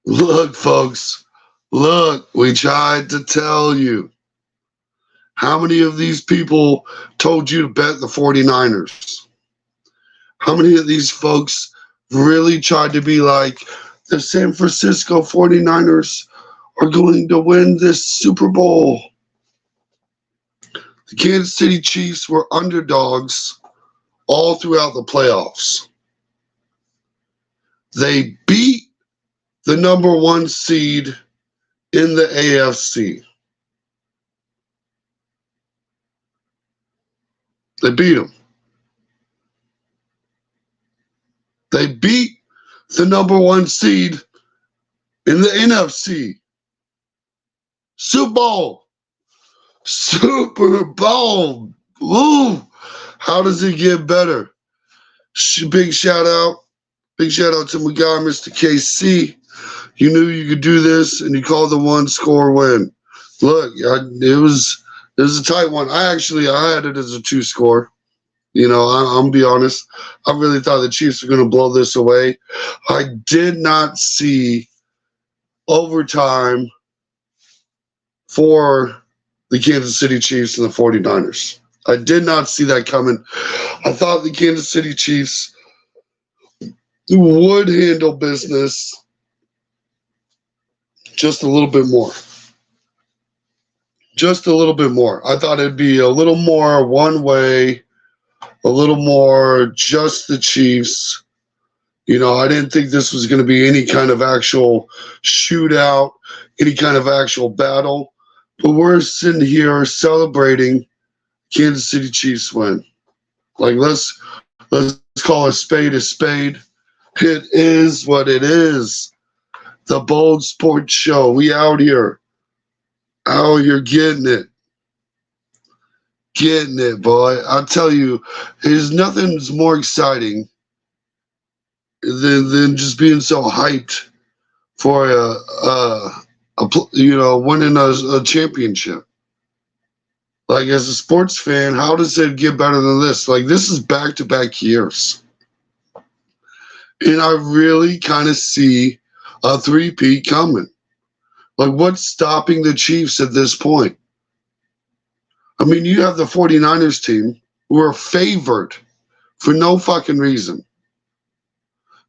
Look, folks, look, we tried to tell you. How many of these people told you to bet the 49ers? How many of these folks really tried to be like, the San Francisco 49ers are going to win this Super Bowl? The Kansas City Chiefs were underdogs all throughout the playoffs. They beat the number one seed in the AFC. They beat them. They beat the number one seed in the NFC. Super Bowl. Super Bowl. Woo! How does it get better? Big shout out. Big shout out to my guy, Mr. KC. You knew you could do this, and you called the one score win. Look, it was a tight one. I had it as a 2-score. I'm gonna be honest. I really thought the Chiefs were gonna blow this away. I did not see overtime for the Kansas City Chiefs and the 49ers. I did not see that coming. I thought the Kansas City Chiefs would handle business just a little bit more. Just a little bit more. I thought it'd be a little more one way, a little more just the Chiefs. I didn't think this was going to be any kind of actual shootout, any kind of actual battle. But we're sitting here celebrating Kansas City Chiefs win. Like, let's call a spade a spade. It is what it is. The Bold Sports Show. We out here. Out here getting it. Getting it, boy. I'll tell you, there's nothing's more exciting than just being so hyped for winning a championship. Like, as a sports fan, how does it get better than this? Like, this is back-to-back years. And I really kind of see a three-peat coming. Like, what's stopping the Chiefs at this point? I mean, you have the 49ers team who are favored for no fucking reason.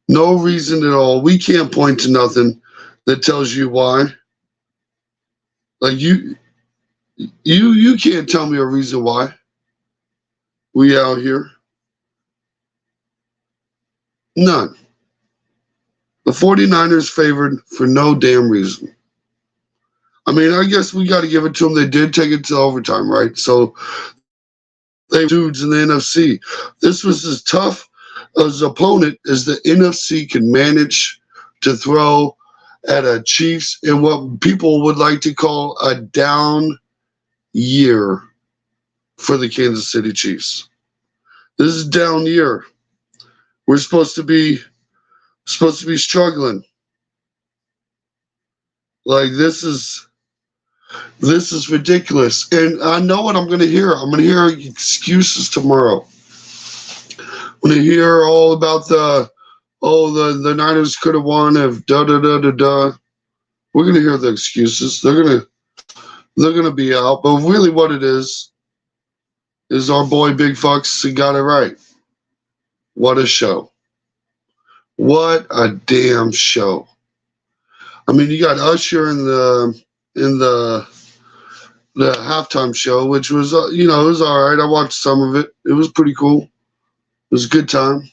No reason at all. We can't point to nothing that tells you why. Like, you can't tell me a reason why we out here. None. The 49ers favored for no damn reason. I mean, I guess we got to give it to them. They did take it to overtime, right? So they were dudes in the NFC. This was as tough as opponent as the NFC can manage to throw at a Chiefs in what people would like to call a down year for the Kansas City Chiefs. This is a down year. We're supposed to be struggling. Like, this is ridiculous. And I know what I'm going to hear. I'm going to hear excuses tomorrow. I'm going to hear all about the Niners could have won if da-da-da-da-da. We're going to hear the excuses. They're going to be out. But really what it is our boy Big Fucks got it right. What a show. What a damn show. I mean, you got Usher in the halftime show, which was, it was all right. I watched some of it. It was pretty cool. It was a good time.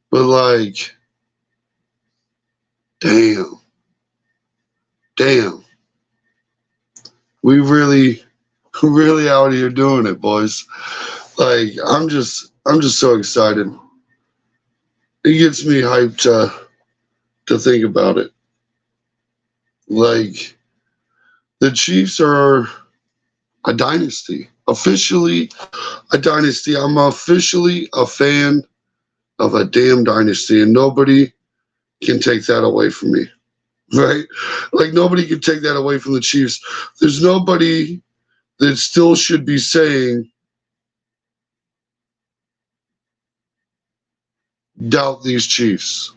But, like, damn. We really out here doing it, boys. Like, I'm just so excited. It gets me hyped to think about it. Like, the Chiefs are a dynasty. Officially a dynasty. I'm officially a fan of a damn dynasty, and nobody can take that away from me. Right? Like, nobody can take that away from the Chiefs. There's nobody that still should be saying, doubt these Chiefs.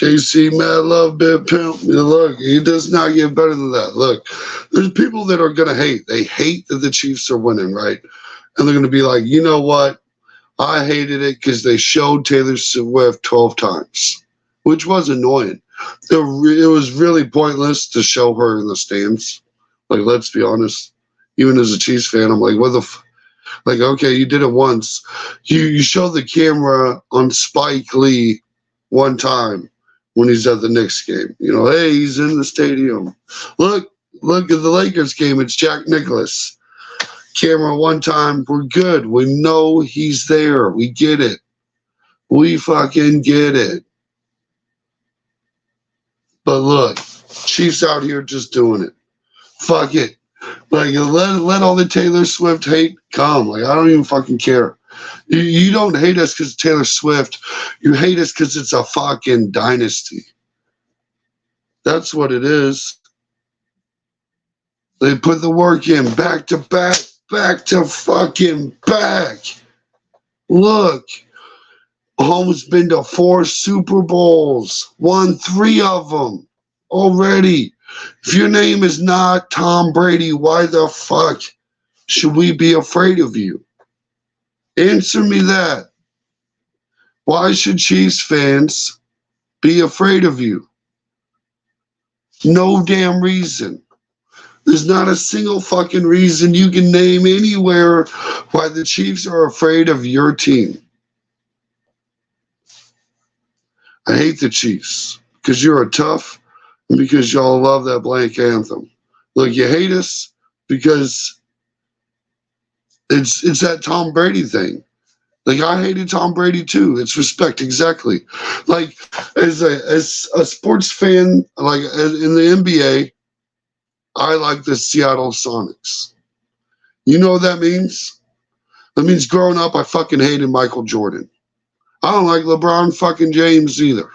KC, Mad Love, Big Pimp. Look, it does not get better than that. Look, there's people that are going to hate. They hate that the Chiefs are winning, right? And they're going to be like, you know what? I hated it because they showed Taylor Swift 12 times, which was annoying. It was really pointless to show her in the stands. Like, let's be honest. Even as a Chiefs fan, I'm like, what the like, okay, you did it once. You showed the camera on Spike Lee one time when he's at the Knicks game. You know, hey, he's in the stadium. Look at the Lakers game. It's Jack Nicklaus. Camera one time. We're good. We know he's there. We get it. We fucking get it. But look, Chiefs out here just doing it. Fuck it. Like, let all the Taylor Swift hate come. Like, I don't even fucking care. You don't hate us because Taylor Swift. You hate us because it's a fucking dynasty. That's what it is. They put the work in back to back to fucking back. Look, Mahomes been to 4 Super Bowls, won 3 of them already. If your name is not Tom Brady, why the fuck should we be afraid of you? Answer me that. Why should Chiefs fans be afraid of you? No damn reason. There's not a single fucking reason you can name anywhere why the Chiefs are afraid of your team. I hate the Chiefs because you're a tough and because y'all love that blank anthem. Look, you hate us because it's that Tom Brady thing. Like, I hated Tom Brady too. It's respect, exactly. Like, as a sports fan, like in the NBA, I like the Seattle Sonics. You know what that means? That means growing up, I fucking hated Michael Jordan. I don't like LeBron fucking James either.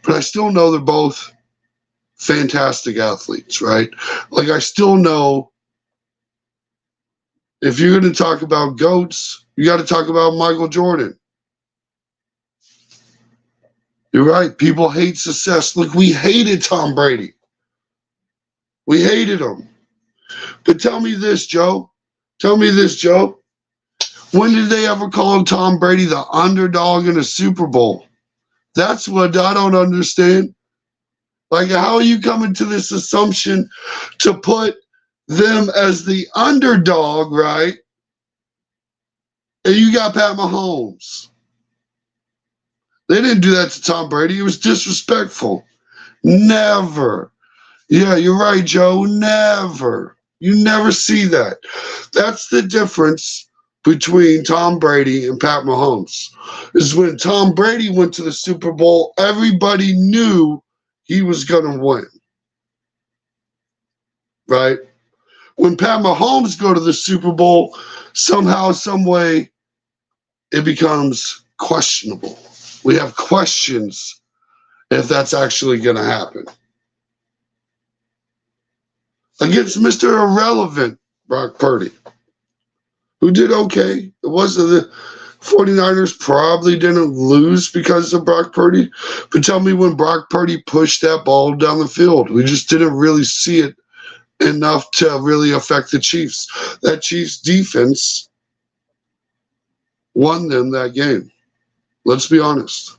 But I still know they're both fantastic athletes, right? Like, I still know if you're going to talk about GOATs, you got to talk about Michael Jordan. You're right. People hate success. Look, we hated Tom Brady. We hated him. But tell me this, Joe. Tell me this, Joe. When did they ever call Tom Brady the underdog in a Super Bowl? That's what I don't understand. Like, how are you coming to this assumption to put them as the underdog, right? And you got Pat Mahomes. They didn't do that to Tom Brady. It was disrespectful. Never. Yeah, you're right, Joe. Never. You never see that. That's the difference between Tom Brady and Pat Mahomes. Is when Tom Brady went to the Super Bowl, everybody knew he was going to win. Right? When Pat Mahomes go to the Super Bowl, somehow, some way, it becomes questionable. We have questions if that's actually going to happen. Against Mr. Irrelevant, Brock Purdy, who did okay. It wasn't the 49ers probably didn't lose because of Brock Purdy. But tell me when Brock Purdy pushed that ball down the field. We just didn't really see it enough to really affect the Chiefs. That Chiefs defense won them that game. Let's be honest.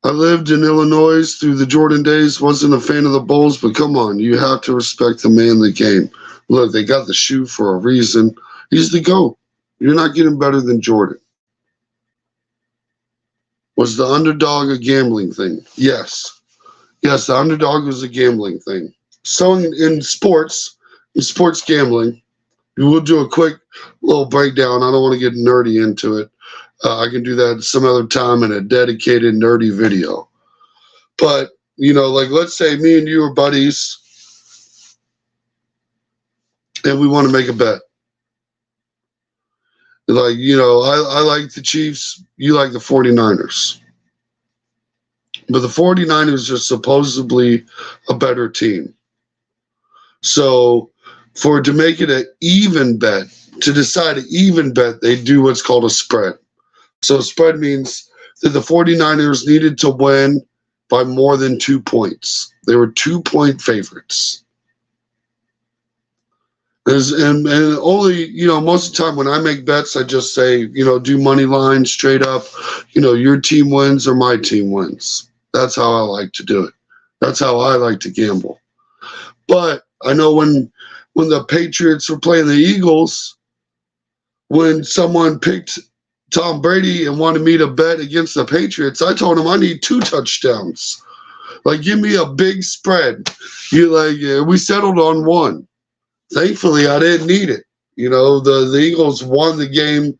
I lived in Illinois through the Jordan days, wasn't a fan of the Bulls, but come on, you have to respect the man that came. Look, they got the shoe for a reason. He's the GOAT. You're not getting better than Jordan. Was the underdog a gambling thing? Yes. Yes, the underdog was a gambling thing. So in sports gambling, we'll do a quick little breakdown. I don't want to get nerdy into it. I can do that some other time in a dedicated nerdy video. But, you know, like, let's say me and you are buddies and we want to make a bet. Like, you know, I like the Chiefs, you like the 49ers. But the 49ers are supposedly a better team. So to make it an even bet, to decide an even bet, they do what's called a spread. So spread means that the 49ers needed to win by more than 2 points. They were 2-point favorites. And only, most of the time when I make bets, I just say, do money line straight up, your team wins or my team wins. That's how I like to do it. That's how I like to gamble. But I know when the Patriots were playing the Eagles, when someone picked Tom Brady and wanted me to bet against the Patriots, I told him I need 2 touchdowns. Like, give me a big spread. We settled on 1. Thankfully, I didn't need it. The Eagles won the game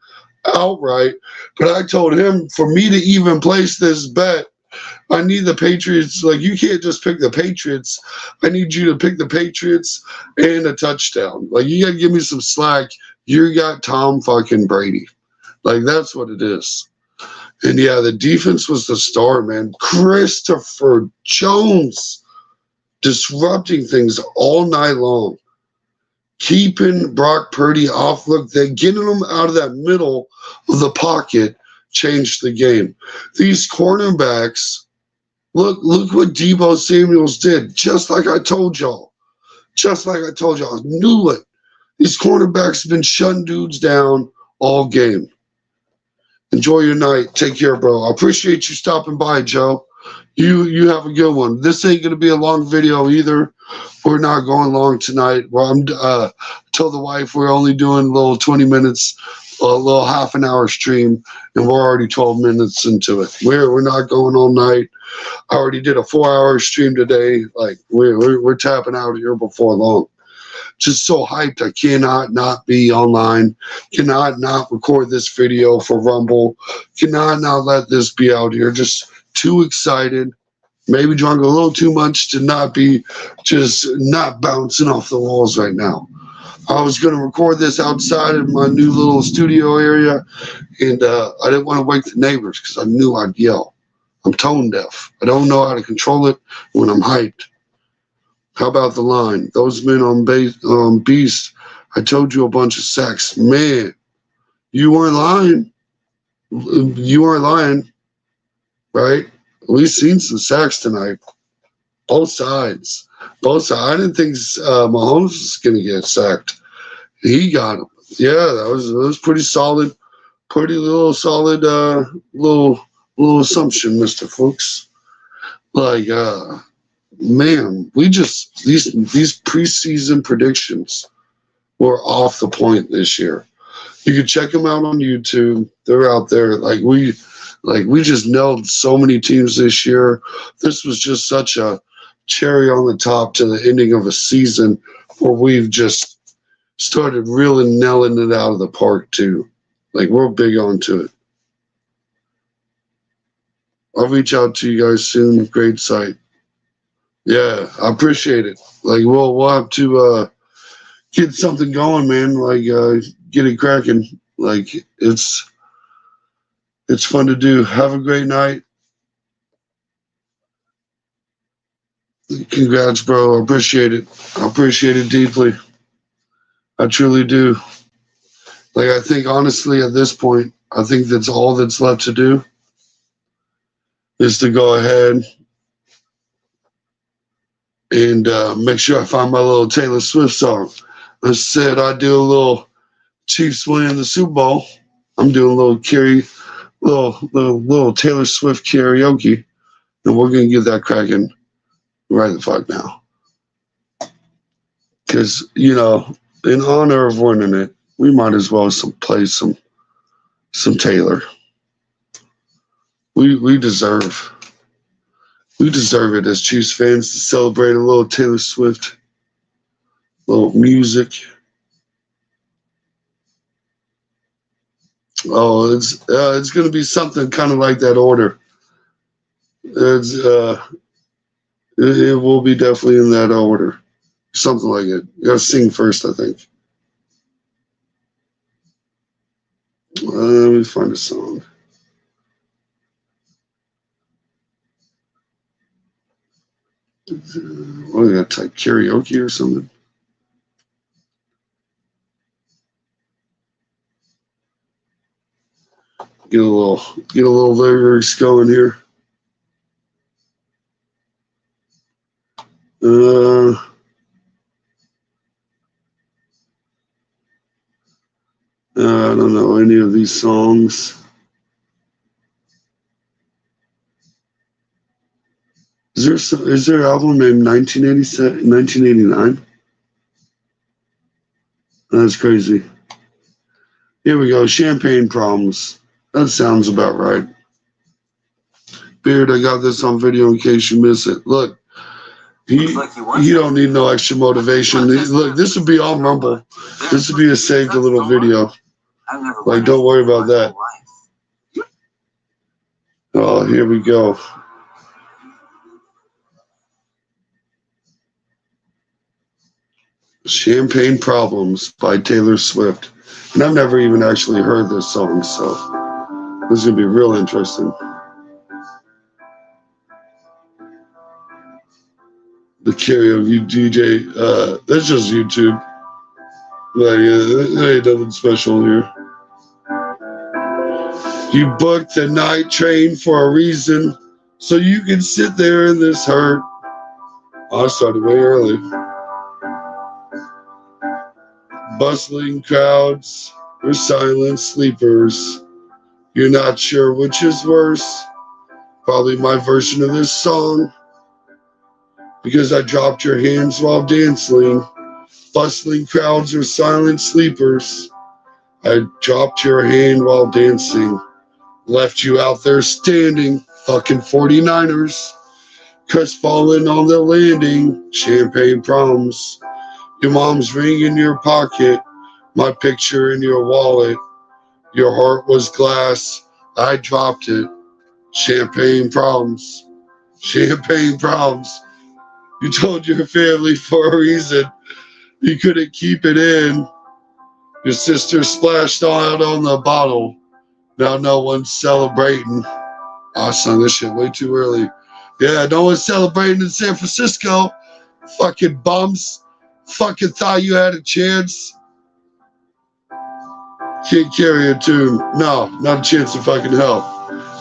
outright. But I told him, for me to even place this bet, I need the Patriots. Like, you can't just pick the Patriots. I need you to pick the Patriots and a touchdown. Like, you got to give me some slack. You got Tom fucking Brady. Like, that's what it is. And, yeah, the defense was the star, man. Christopher Jones disrupting things all night long. Keeping Brock Purdy off. Look, they're getting him out of that middle of the pocket changed the game. These cornerbacks, look what Deebo Samuels did. Just like I told y'all. I knew it. These cornerbacks have been shutting dudes down all game. Enjoy your night. Take care, bro. I appreciate you stopping by, Joe. You have a good one. This ain't going to be a long video either. We're not going long tonight. Well, I'm told the wife we're only doing a little 20 minutes, a little half an hour stream, and we're already 12 minutes into it. We're not going all night. I already did a 4-hour stream today. Like we're tapping out here before long. Just so hyped. I cannot not be online. Cannot not record this video for Rumble. Cannot not let this be out here. Just too excited. Maybe drunk a little too much to not be just not bouncing off the walls right now. I was going to record this outside in my new little studio area, and I didn't want to wake the neighbors because I knew I'd yell. I'm tone deaf. I don't know how to control it when I'm hyped. How about the line? Those men on Beast, I told you a bunch of sacks. Man, you weren't lying. You weren't lying, right? We've seen some sacks tonight. Both sides. I didn't think Mahomes was going to get sacked. He got him. Yeah, that was pretty solid. Pretty little solid little assumption, Mr. Fuchs. Like, man, these preseason predictions were off the point this year. You can check them out on YouTube. They're out there. We just nailed so many teams this year. This was just such a cherry on the top to the ending of a season where we've just started really nailing it out of the park too. Like, we're big onto it. I'll reach out to you guys soon. Great site. Yeah, I appreciate it. Like, we'll have to get something going, man. Like, get it cracking. Like, it's fun to do. Have a great night. Congrats, bro. I appreciate it. I appreciate it deeply. I truly do. Like, I think, honestly, at this point, I think that's all that's left to do is to go ahead and make sure I find my little Taylor Swift song. I said I do a little Chiefs winning the Super Bowl. I'm doing a little Taylor Swift karaoke, and we're gonna get that cracking right the fuck now. Because in honor of winning it, we might as well play some Taylor. We deserve it as Chiefs fans to celebrate a little Taylor Swift, little music. Oh, it's going to be something kind of like that order. It will be definitely in that order, something like it. You got to sing first, I think. Let me find a song. What do you got to type karaoke or something? Get a little lyrics going here. Uh, I don't know any of these songs. Is there an album named 1987, 1989? That's crazy. Here we go. Champagne Problems. That sounds about right. Beard, I got this on video in case you miss it. Look, he don't need no extra motivation. Look, this would be all Rumble. This would be a saved a little video. Like, don't worry about that. Oh, here we go. Champagne Problems by Taylor Swift. And I've never even actually heard this song, so this is going to be real interesting. The karaoke DJ, that's just YouTube. Like, there ain't nothing special here. You booked the night train for a reason, so you can sit there in this hurt. Oh, I started way early. Bustling crowds or silent sleepers. You're not sure which is worse. Probably my version of this song. Because I dropped your hands while dancing. Bustling crowds or silent sleepers. I dropped your hand while dancing. Left you out there standing. Fucking 49ers. Crestfallen on the landing. Champagne Problems. Your mom's ring in your pocket. My picture in your wallet. Your heart was glass. I dropped it. Champagne Problems. Champagne Problems. You told your family for a reason. You couldn't keep it in. Your sister splashed out on the bottle. Now no one's celebrating. I sung this shit way too early. Yeah, no one's celebrating in San Francisco. Fucking bums. Fucking thought you had a chance. Can't carry a tune. No, not a chance to fucking hell.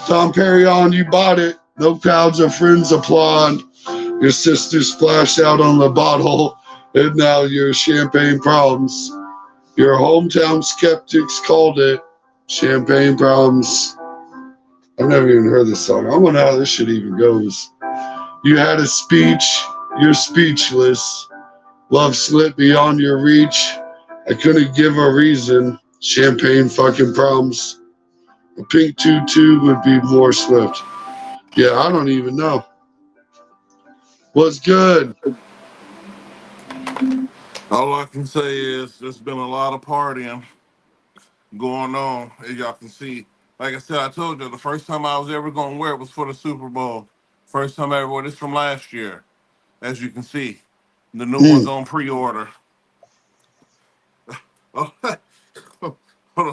Tom Perry on, you bought it. No crowds or friends applaud. Your sister splashed out on the bottle, and now your Champagne Problems. Your hometown skeptics called it Champagne Problems. I've never even heard this song. I wonder how this shit even goes. You had a speech, you're speechless. Love slipped beyond your reach. I couldn't give a reason. Champagne fucking Problems. A pink tutu would be more swift. Yeah, I don't even know. What's good? All I can say is there's been a lot of partying going on, as y'all can see. Like I said, I told you the first time I was ever going to wear it was for the Super Bowl. First time I ever wore this from last year, as you can see. The new one's on pre-order. Oh, hold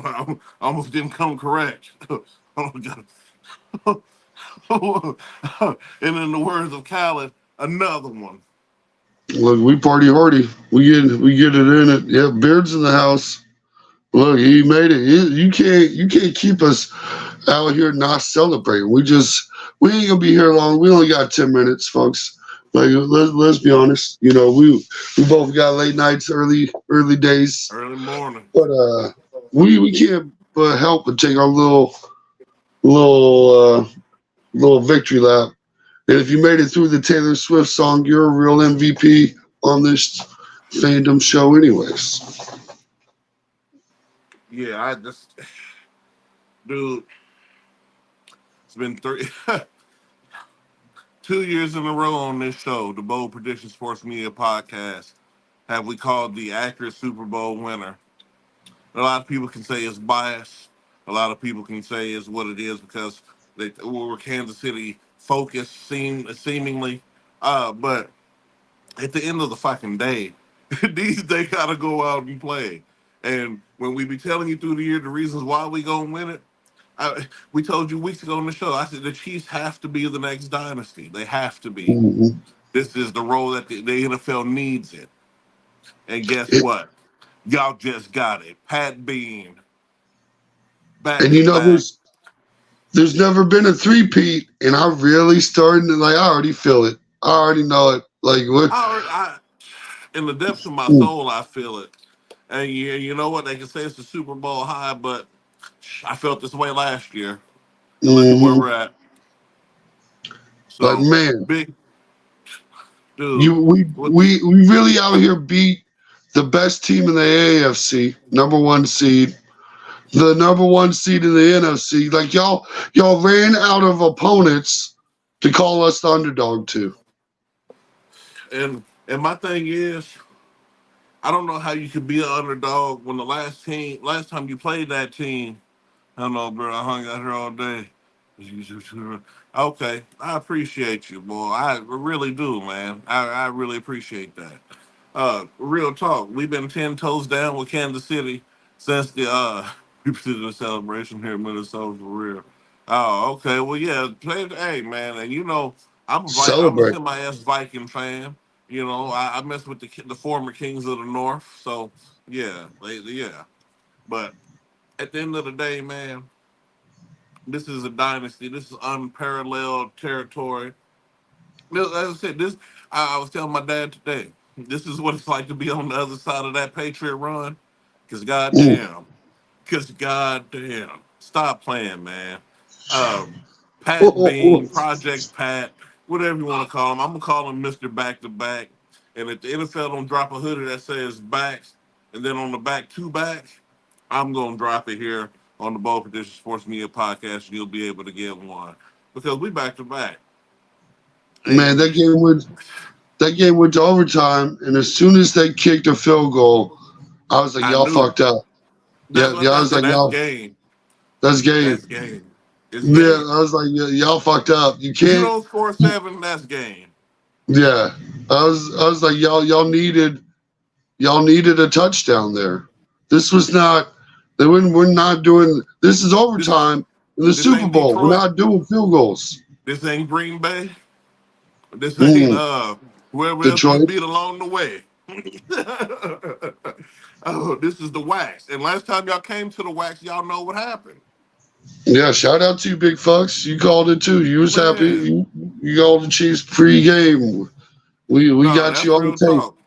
on, I almost didn't come correct. And in the words of Khaled, another one. Look, we party hardy. We get it in it. Yeah, Beard's in the house. Look, he made it. You can't keep us out here not celebrating. We ain't gonna be here long. We only got 10 minutes, folks. Like let's be honest. You know, we both got late nights, early days, Early morning. but we can't help but take our little little victory lap. And if you made it through the Taylor Swift song, you're a real MVP on this fandom show, anyways. Yeah, I just, dude, it's been 2 years in a row on this show, the Bold Prediction Sports Media Podcast, have we called the accurate Super Bowl winner. A lot of people can say it's biased. A lot of people can say it's what it is because they were Kansas City focused, seemingly. But at the end of the fucking day, they gotta go out and play. And when we be telling you through the year the reasons why we gonna win it, we told you weeks ago on the show. I said the Chiefs have to be the next dynasty. They have to be. Mm-hmm. This is the role that the NFL needs it. And guess what? Y'all just got it. Pat Bean, back And to you know back. There's never been a three-peat, and I really starting to like. I already feel it. I already know it. Like what? I in the depths of my Mm, soul, I feel it. And you know what? They can say it's the Super Bowl high, but I felt this way last year. And look at where mm-hmm. we're at. But So, man, big dude. you we What? we we really out here beat the best team in the AFC, number one seed, the number one seed in the NFC. Like y'all ran out of opponents to call us the underdog too. And my thing is, I don't know how you could be an underdog when the last time you played that team. I don't know, bro. I hung out here all day. Okay, I appreciate you, boy. I really do, man. I really appreciate that. Real talk. We've been 10 toes down with Kansas City since the the celebration here in Minnesota for real. Oh, okay. Well, yeah. Hey, man, and you know, I'm a Celebrate. semi-S Viking fan. You know, I mess with the former kings of the North. So yeah, yeah. But at the end of the day, man, this is a dynasty. This is unparalleled territory. As I said, this I was telling my dad today. This is what it's like to be on the other side of that Patriot run. Cause Mm. goddamn, cause goddamn, stop playing, man. Um, Pat Bean, Project Pat, whatever you want to call him. I'm gonna call him Mister Back to Back. And if the NFL don't drop a hoodie that says backs, and then on the back two backs, I'm gonna drop it here on the Bold Predictions Sports Media Podcast, and you'll be able to get one because we back to back. Man, And that game went to overtime, and as soon as they kicked a field goal, I was like, I y'all knew fucked up. that's Yeah, what yeah, I I was said. like, That's y'all, game. that's game. That's game. It's Yeah, game. I was like, y'all fucked up. You If you can't. don't score seven, that's game. Yeah, I was like, y'all needed a touchdown there. This was not. They wouldn't. We're not doing. This is This overtime in the this Super ain't Bowl. We're Detroit. not doing field goals. This ain't Green Bay. This ain't Mm, whoever else we Detroit. beat along the way. Oh, this is the wax. And last time y'all came to the wax, y'all know what happened. Yeah, shout out to you, Big Fucks. You called it too. You was happy. Man, You called the Chiefs pre-game. We no, got you that's on real tape. talk.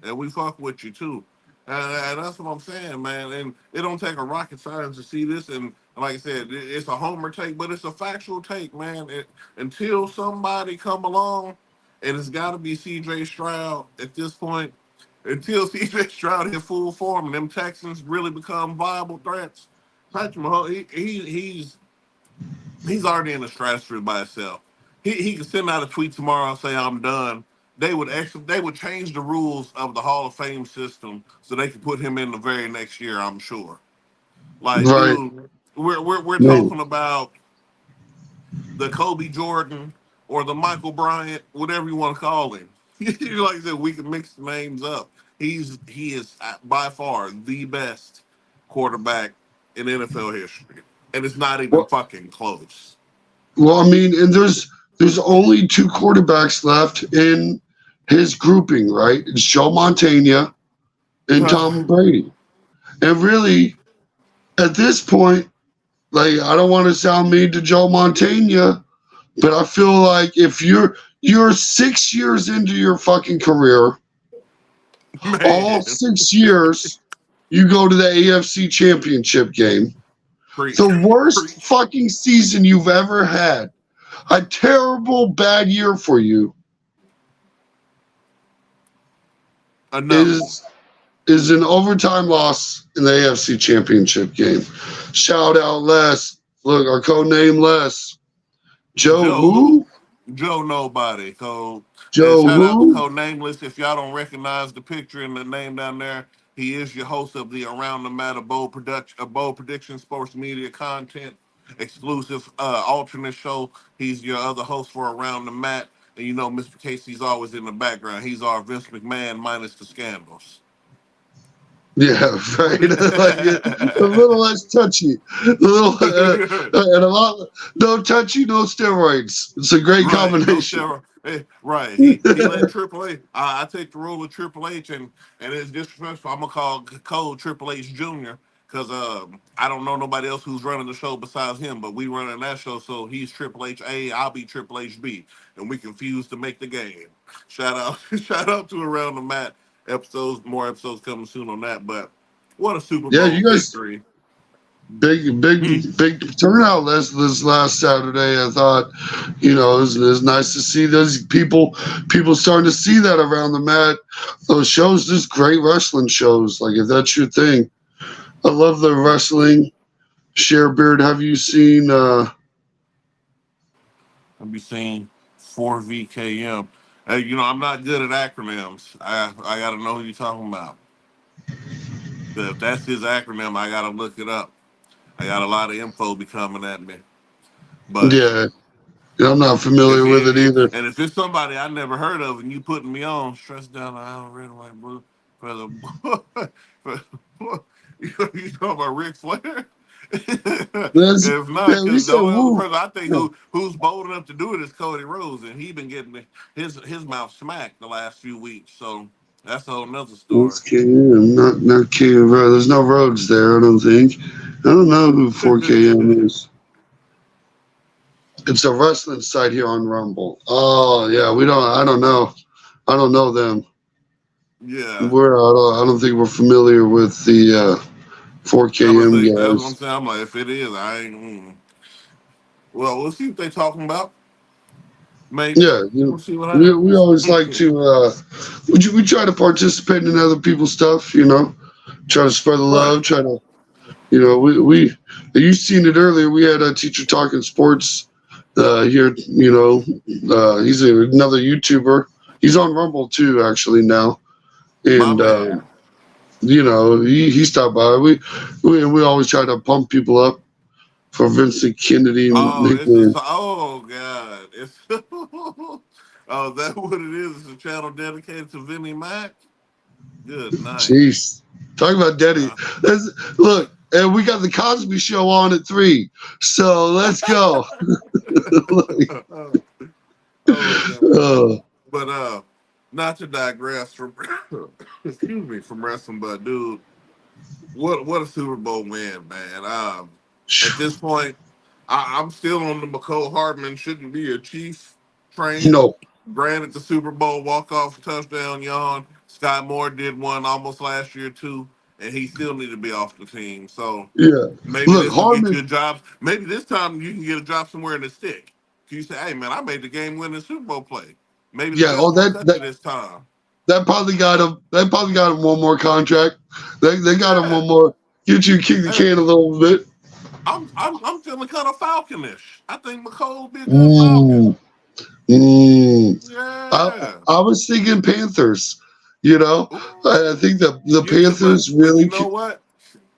And we fuck with you too. And that's what I'm saying, man. And it don't take a rocket science to see this. And like I said, it's a homer take, but it's a factual take, man. Until somebody come along, and it's got to be C.J. Stroud at this point. Until C.J. Stroud hit full form and them Texans really become viable threats, Patrick Mahomes, he's already in the stratosphere by himself. He can send out a tweet tomorrow and say I'm done. They would change the rules of the Hall of Fame system so they could put him in the very next year. I'm sure. Like, Right. dude, we're Man. talking about the Kobe Jordan or the Michael Bryant, whatever you want to call him. Like I said, we can mix the names up. He is by far the best quarterback in NFL history, and it's not even Well, fucking close. well, I mean, and there's only two quarterbacks left in his grouping, right? It's Joe Montana and Tom Brady. And really, at this point, like I don't want to sound mean to Joe Montana, but I feel like if you're 6 years into your fucking career, all Man, 6 years you go to the AFC Championship game, the preach, worst preach. fucking season you've ever had, a terrible bad year for you Another one. is is an overtime loss in the AFC Championship game. Shout out Les. Look, our code name Les. Joe Joe who? who? Joe nobody. So and Joe shout out to who? Code Nameless. If y'all don't recognize the picture and the name down there, he is your host of the Around the Matter Bold Prediction Sports Media content exclusive alternate show. He's your other host for Around the Mat. And you know Mr. Casey's always in the background. He's our Vince McMahon minus the scandals. Yeah, right. Like a little less touchy, a little and a lot no touchy, no steroids. It's a great Right, no combination. steroid. Right, he let Triple H. I take the role of Triple H, and it's disrespectful. I'm gonna call Cole Triple H Junior. because I don't know nobody else who's running the show besides him, but we running that show, so he's Triple H A, I'll be Triple H B, and we confuse to make the game. Shout out, shout out to Around the Mat episodes, more episodes coming soon on that. But what a Super Yeah, Bowl you guys victory! Hmm. big turnout this last Saturday. I thought, it was nice to see those people starting to see that around the mat. Those shows, just great wrestling shows. Like if that's your thing, I love the wrestling. Sharebeard, have you seen? I'll be seeing 4VKM. Hey, I'm not good at acronyms. I got to know who you're talking about. If that's his acronym, I got to look it up. I got a lot of info be coming at me. But Yeah, I'm not if familiar with it either. and if it's somebody I never heard of and you putting me on, stress down the aisle, red, white, blue, for the you talking about Ric Flair? That's, If not, yeah, we because the said only other woo. person I think who's bold enough to do it is Cody Rhodes, and he been getting his mouth smacked the last few weeks. So that's a whole nother story. What's KM? Not KM. There's no roads there. I don't think. I don't know who 4KM is. It's a wrestling site here on Rumble. Oh yeah, we don't. I don't know. I don't know them. Yeah. I don't think we're familiar with the I'm gonna 4KM say that's what I'm guys. saying. I'm like, if it is, I ain't. Well, we'll see what they talking about. Maybe Yeah, we'll see what we happens. always like to. We try to participate in other people's stuff. Try to spread the love. Right. Try to. We you seen it earlier. We had a teacher talking sports here. He's another YouTuber. He's on Rumble too, actually now, My and man. he stopped by. We always try to pump people up for Vincent Kennedy Oh, it's a nickname. oh god. It's oh, that what it is? It's a channel dedicated to Vinnie Mac. Good night. Jeez, talk about Daddy. Uh, Look, and we got the Cosby Show on at 3, so let's go. Like, oh god. uh, But not to digress from excuse me from wrestling, but dude, what a Super Bowl win, man. At this point, I'm still on the McCole Hardman shouldn't be a Chief train. no, Granted, the Super Bowl walk-off touchdown yawn. Scott Moore did one almost last year too, and he still need to be off the team. So yeah. maybe Look, this will get Harmon. you a job. Maybe this time you can get a job somewhere in the stick. Can you say, "Hey man, I made the game-winning Super Bowl play." Maybe the Yeah. refs Oh, won't that touch that you this time. that probably got him. That probably got him one more contract. They got him Yeah, one more. Get you kick the hey, can a little bit. I'm feeling kind of Falconish. I think McCole would be a good Falcon. Mm, mm. I Yeah. I was thinking Panthers. You know, I Ooh. think the But Panthers you really. know what?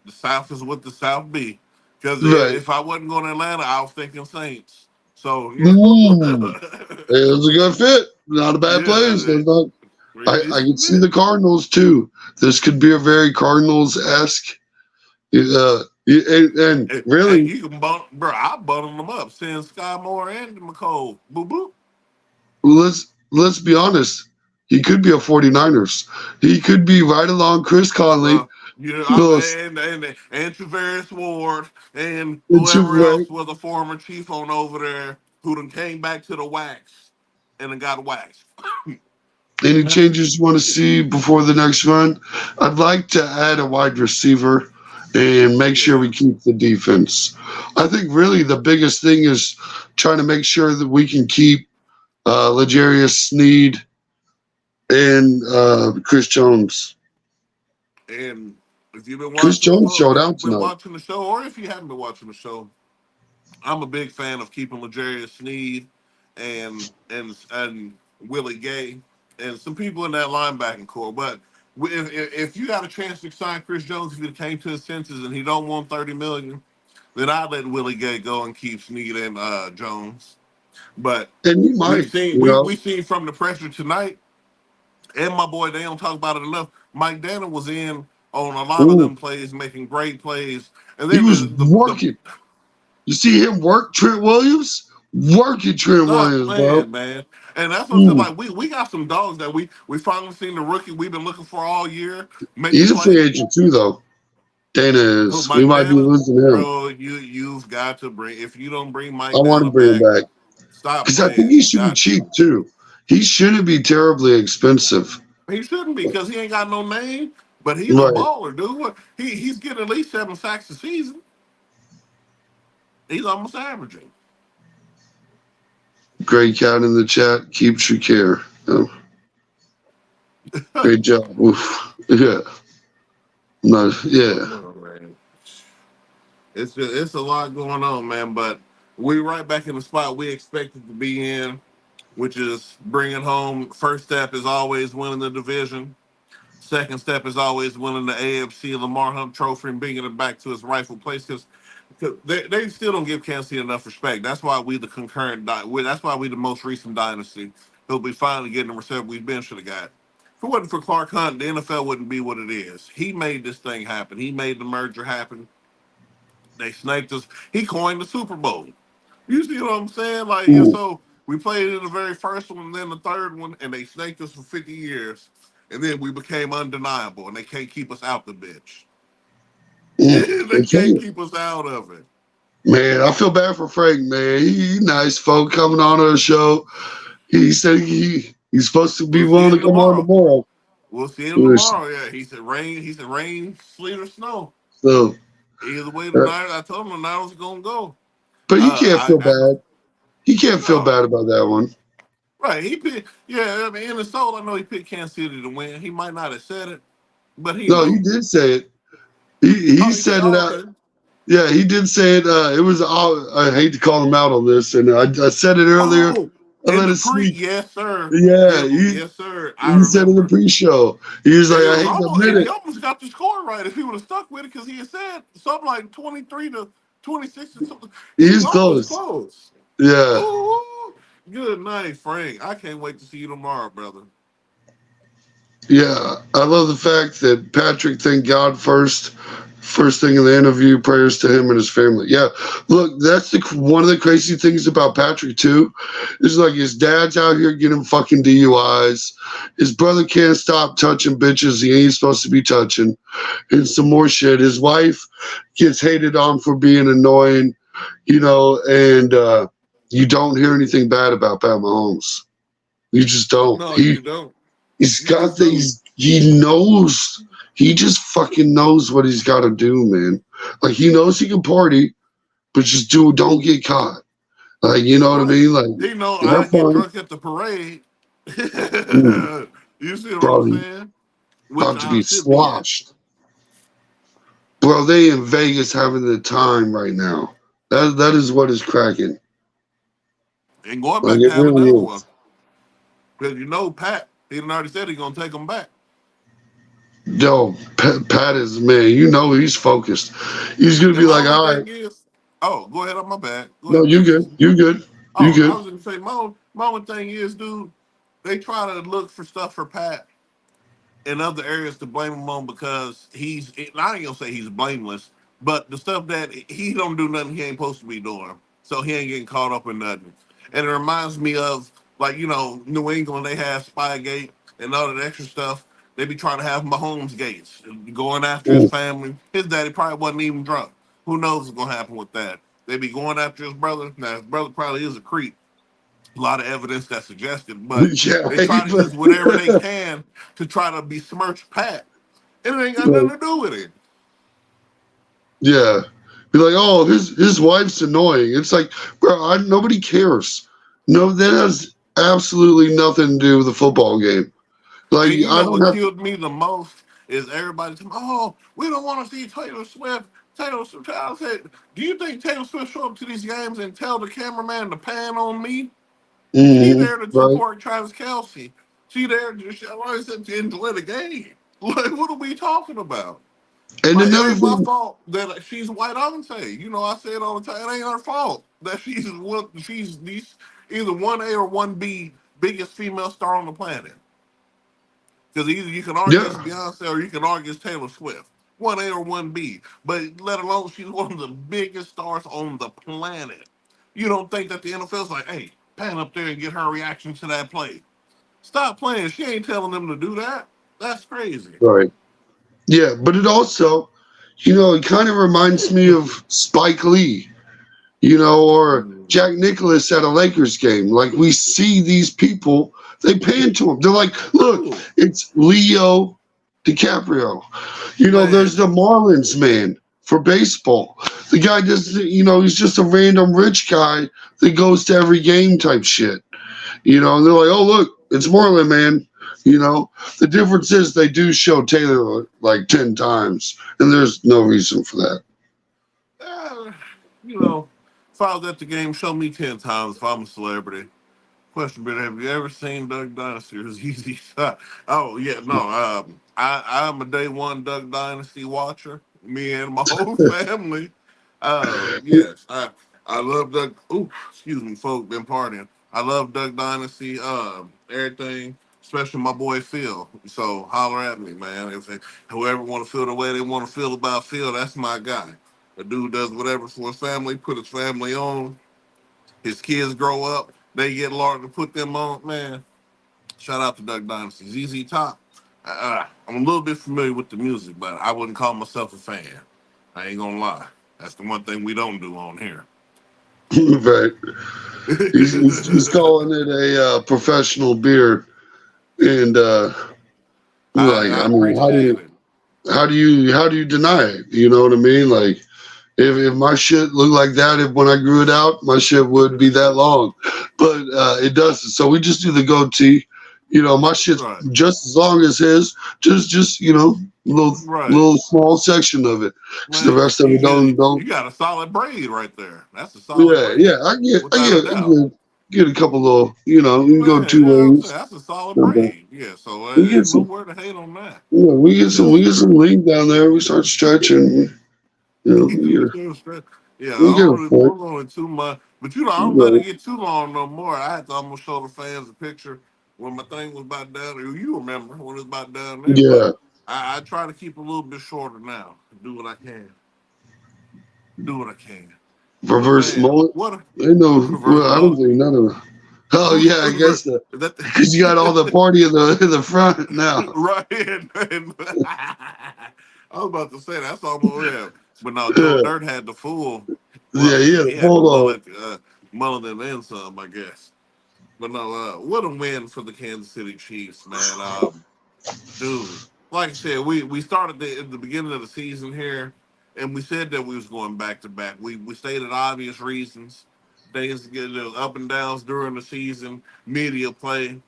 The South is what the South be. Because Right. if I wasn't going to Atlanta, I was thinking Saints. So Mm. It was a good fit. Not a bad yeah, place. There's not. I it's a can see bit. the Cardinals too. This could be a very Cardinals esque. And Hey, really, you can bro. I bundle them up. Send Sky Moore and McCole. Boop boop. let's be honest. He could be a 49ers. He could be right along Chris Conley. Well, Those and Travaris Ward and it's whoever right. else was a former chief on over there who then came back to the wax and then got waxed. Any changes you want to see before the next run? I'd like to add a wide receiver and make sure Yeah. we keep the defense. I think really the biggest thing is trying to make sure that we can keep Legarius Sneed and Chris Jones. And if you've Chris Jones showed out been tonight. watching the show, or if you haven't been watching the show, I'm a big fan of keeping L'Jarius Sneed and Willie Gay and some people in that linebacking core. But if you got a chance to sign Chris Jones, if he came to his senses and he don't want 30 million, then I'd let Willie Gay go and keep Sneed and Jones. But And he might, we seen from the pressure tonight, and my boy, they don't talk about it enough. Mike Danner was in on a lot of Ooh, them plays, making great plays. And he then was working. You see him work Trent Williams? Working Trent stop Williams, bro. playing, man. And that's what I'm saying. Ooh, Like we got some dogs that we finally seen the rookie we've been looking for all year making he's a free plays. agent too, though. Dana Oh, is. We Mike might be Davis, losing him. bro, you've got to bring. If you don't bring I Mike want to Davis bring him back, back stop because I think playing. he You should be got cheap to. too. He shouldn't be terribly expensive. He shouldn't be because he ain't got no name. But he's a Right. baller, dude. He's getting at least 7 sacks a season. He's almost averaging. Great cat in the chat. Keeps your care. Oh, great job. Oof. Yeah. No, Oh, yeah. no, man. It's a lot going on, man. But we right back in the spot we expected to be in, which is bringing home. First step is always winning the division. Second step is always winning the AFC Lamar Hunt Trophy and bringing it back to its rightful place because they still don't give Kansas City enough respect. That's why we the concurrent. That's why we the most recent dynasty. He'll be finally getting the respect we've been should have got. If it wasn't for Clark Hunt, the NFL wouldn't be what it is. He made this thing happen. He made the merger happen. They snaked us. He coined the Super Bowl. You see what I'm saying? Like, and Mm, so we played in the very first one, and then the third one, and they snaked us for 50 years, and then we became undeniable, and they can't keep us out the bitch. They They can't can't. keep us out of it. Man, I feel bad for Frank, man. He nice folk coming on our show. He said he's supposed to be We'll see willing to him come on tomorrow. tomorrow. We'll see him Yes. tomorrow. Yeah, he said rain. He said rain, sleet, or snow. So, Either way, the uh, night I told him the night was gonna go. but he can't feel I bad. He can't feel no bad about that one. right. He picked. Yeah, I mean, in his soul, I know he picked Kansas City to win. He might not have said it, but he No, he knew. did say it. He Oh, he did. said it Oh, out. okay. Yeah, he did say it. It was. I hate to call him out on this, and I said it earlier. Oh, I in let the it pre, sleep. yes, sir. Yeah, Yeah, yes, sir. I he said in the remember. pre-show. He was And like, it I was hate to almost, admit and he it. almost got the score right if he would have stuck with it because he had said something like 23 to 26 or something. He was He's almost close. close. Yeah. Ooh, good night, Frank. I can't wait to see you tomorrow, brother. Yeah, I love the fact that Patrick thanked God first thing in the interview. Prayers to him and his family. Yeah, look, that's one of the crazy things about Patrick too. Is like his dad's out here getting fucking DUIs. His brother can't stop touching bitches he ain't supposed to be touching, and some more shit. His wife gets hated on for being annoying, and you don't hear anything bad about Pat Mahomes. You just don't. No, you don't. He's You got just the don't. he knows he just fucking knows what he's got to do, man. Like he knows he can party, but just don't get caught. Like you know what I Right. mean? Like He know they're I get fine. drunk at the parade. Mm, You see what I'm probably saying? Which about to I be should be at. sloshed, bro. They in Vegas having the time right now. That is what is cracking. And going Like back to it have really another one. is. Because you know Pat, he done already said he's gonna take them back. Yo, Pat is man. You know he's focused. He's gonna And be my like, only all right, thing is, oh, go ahead on my bad. Go no, ahead, you finish. good, you good, you Oh, I good. was gonna say my only thing is, dude, they try to look for stuff for Pat in other areas to blame him on because I ain't gonna say he's blameless, but the stuff that he don't do nothing he ain't supposed to be doing. So he ain't getting caught up in nothing. And it reminds me of like, New England, they have Spygate and all that extra stuff. They be trying to have Mahomes Gates going after his Mm, family. His daddy probably wasn't even drunk. Who knows what's gonna happen with that? They be going after his brother. Now his brother probably is a creep, a lot of evidence that suggested, but yeah, they try to use whatever they right. can to try to besmirch Pat. And it ain't got nothing to do with it. Yeah. Be like, oh, his wife's annoying. It's like, bro, nobody cares. No, that has absolutely nothing to do with the football game. Like, And you I know don't what have. killed me the most is everybody saying, "Oh, we don't want to see Taylor Swift." Taylor Swift. I said, "Do you think Taylor Swift show up to these games and tell the cameraman to pan on me? She there to Right. support Travis Kelsey. She there to, like I said, to enjoy the game. Like, what are we talking about? And Like, it another ain't my thing, fault that she's white Say, I say it all the time. It ain't her fault that she's these either 1A or 1B biggest female star on the planet. Because either you can argue it's yeah, Beyonce or you can argue it's Taylor Swift. 1A or 1B. But let alone she's one of the biggest stars on the planet. You don't think that the NFL's like, hey, pan up there and get her reaction to that play. Stop playing. She ain't telling them to do that. That's crazy. right. Yeah, but it also, It kind of reminds me of Spike Lee, or Jack Nicklaus at a Lakers game. Like we see these people, they pan to them. They're like, look, Ooh, it's Leo DiCaprio. There's man. the Marlins man for baseball. The guy doesn't, he's just a random rich guy that goes to every game type shit. And they're like, oh, look, it's Marlin man. The difference is they do show Taylor like 10 times, and there's no reason for that. Uh, you know, if I was at the game, show me 10 times if I'm a celebrity. Question, but have you ever seen Duck Dynasty or Easy? Oh, yeah, no. I'm a day one Duck Dynasty watcher. Me and my whole family. Yes, I love Duck. Ooh, excuse me, folk, been partying. I love Duck Dynasty, everything, especially my boy Phil. So holler at me, man. Whoever want to feel the way they want to feel about Phil, that's my guy. The dude does whatever for his family, put his family on. His kids grow up, they get Lord to put them on. Man, shout out to Duck Dynasty. ZZ Top. I'm a little bit familiar with the music, but I wouldn't call myself a fan. I ain't gonna lie. That's the one thing we don't do on here. Right. He's calling it a professional beer, and like, I I mean, how do appreciate you it. deny it? You know what I mean? Like, if my shit looked like that, if when I grew it out, my shit would be that long, but it doesn't. So we just do the goatee. My shit's Right, just as long as his. Just little right. little small section of it. 'Cause the Man, rest of it don't. you got a solid braid right there. That's a solid Yeah, braid, yeah. I get, I without a get, I doubt. get a couple little. You can go Man, two you know what I'm saying? ways. That's a solid But braid. Yeah, so we get there's some. nowhere to hate on that. We get some. We Just get some lean down there. We start stretching. We get, Yeah, we I get don't a really foot. pull on it too much. But I You don't let it know. get too long no more. I had to almost show the fans a picture when my thing was about down there. You remember when it was about down there, but Yeah. I try to keep a little bit shorter now. Do what I can. Do what I can. But Reverse man, mullet. what a I know. reverse Well, I don't mullet. think none of them. Oh Who's yeah, I guess is that because you got all the party in the front now. right? I was about to say that's almost yeah. But no, Joe Yeah, Dirt had the full. yeah, Well, yeah. he had the Hold mullet and then some, I guess. But no, what a win for the Kansas City Chiefs, man. Dude, like I said, we started at the beginning of the season here, and we said that we was going back to back. We stated obvious reasons. Things get up and downs during the season, media play,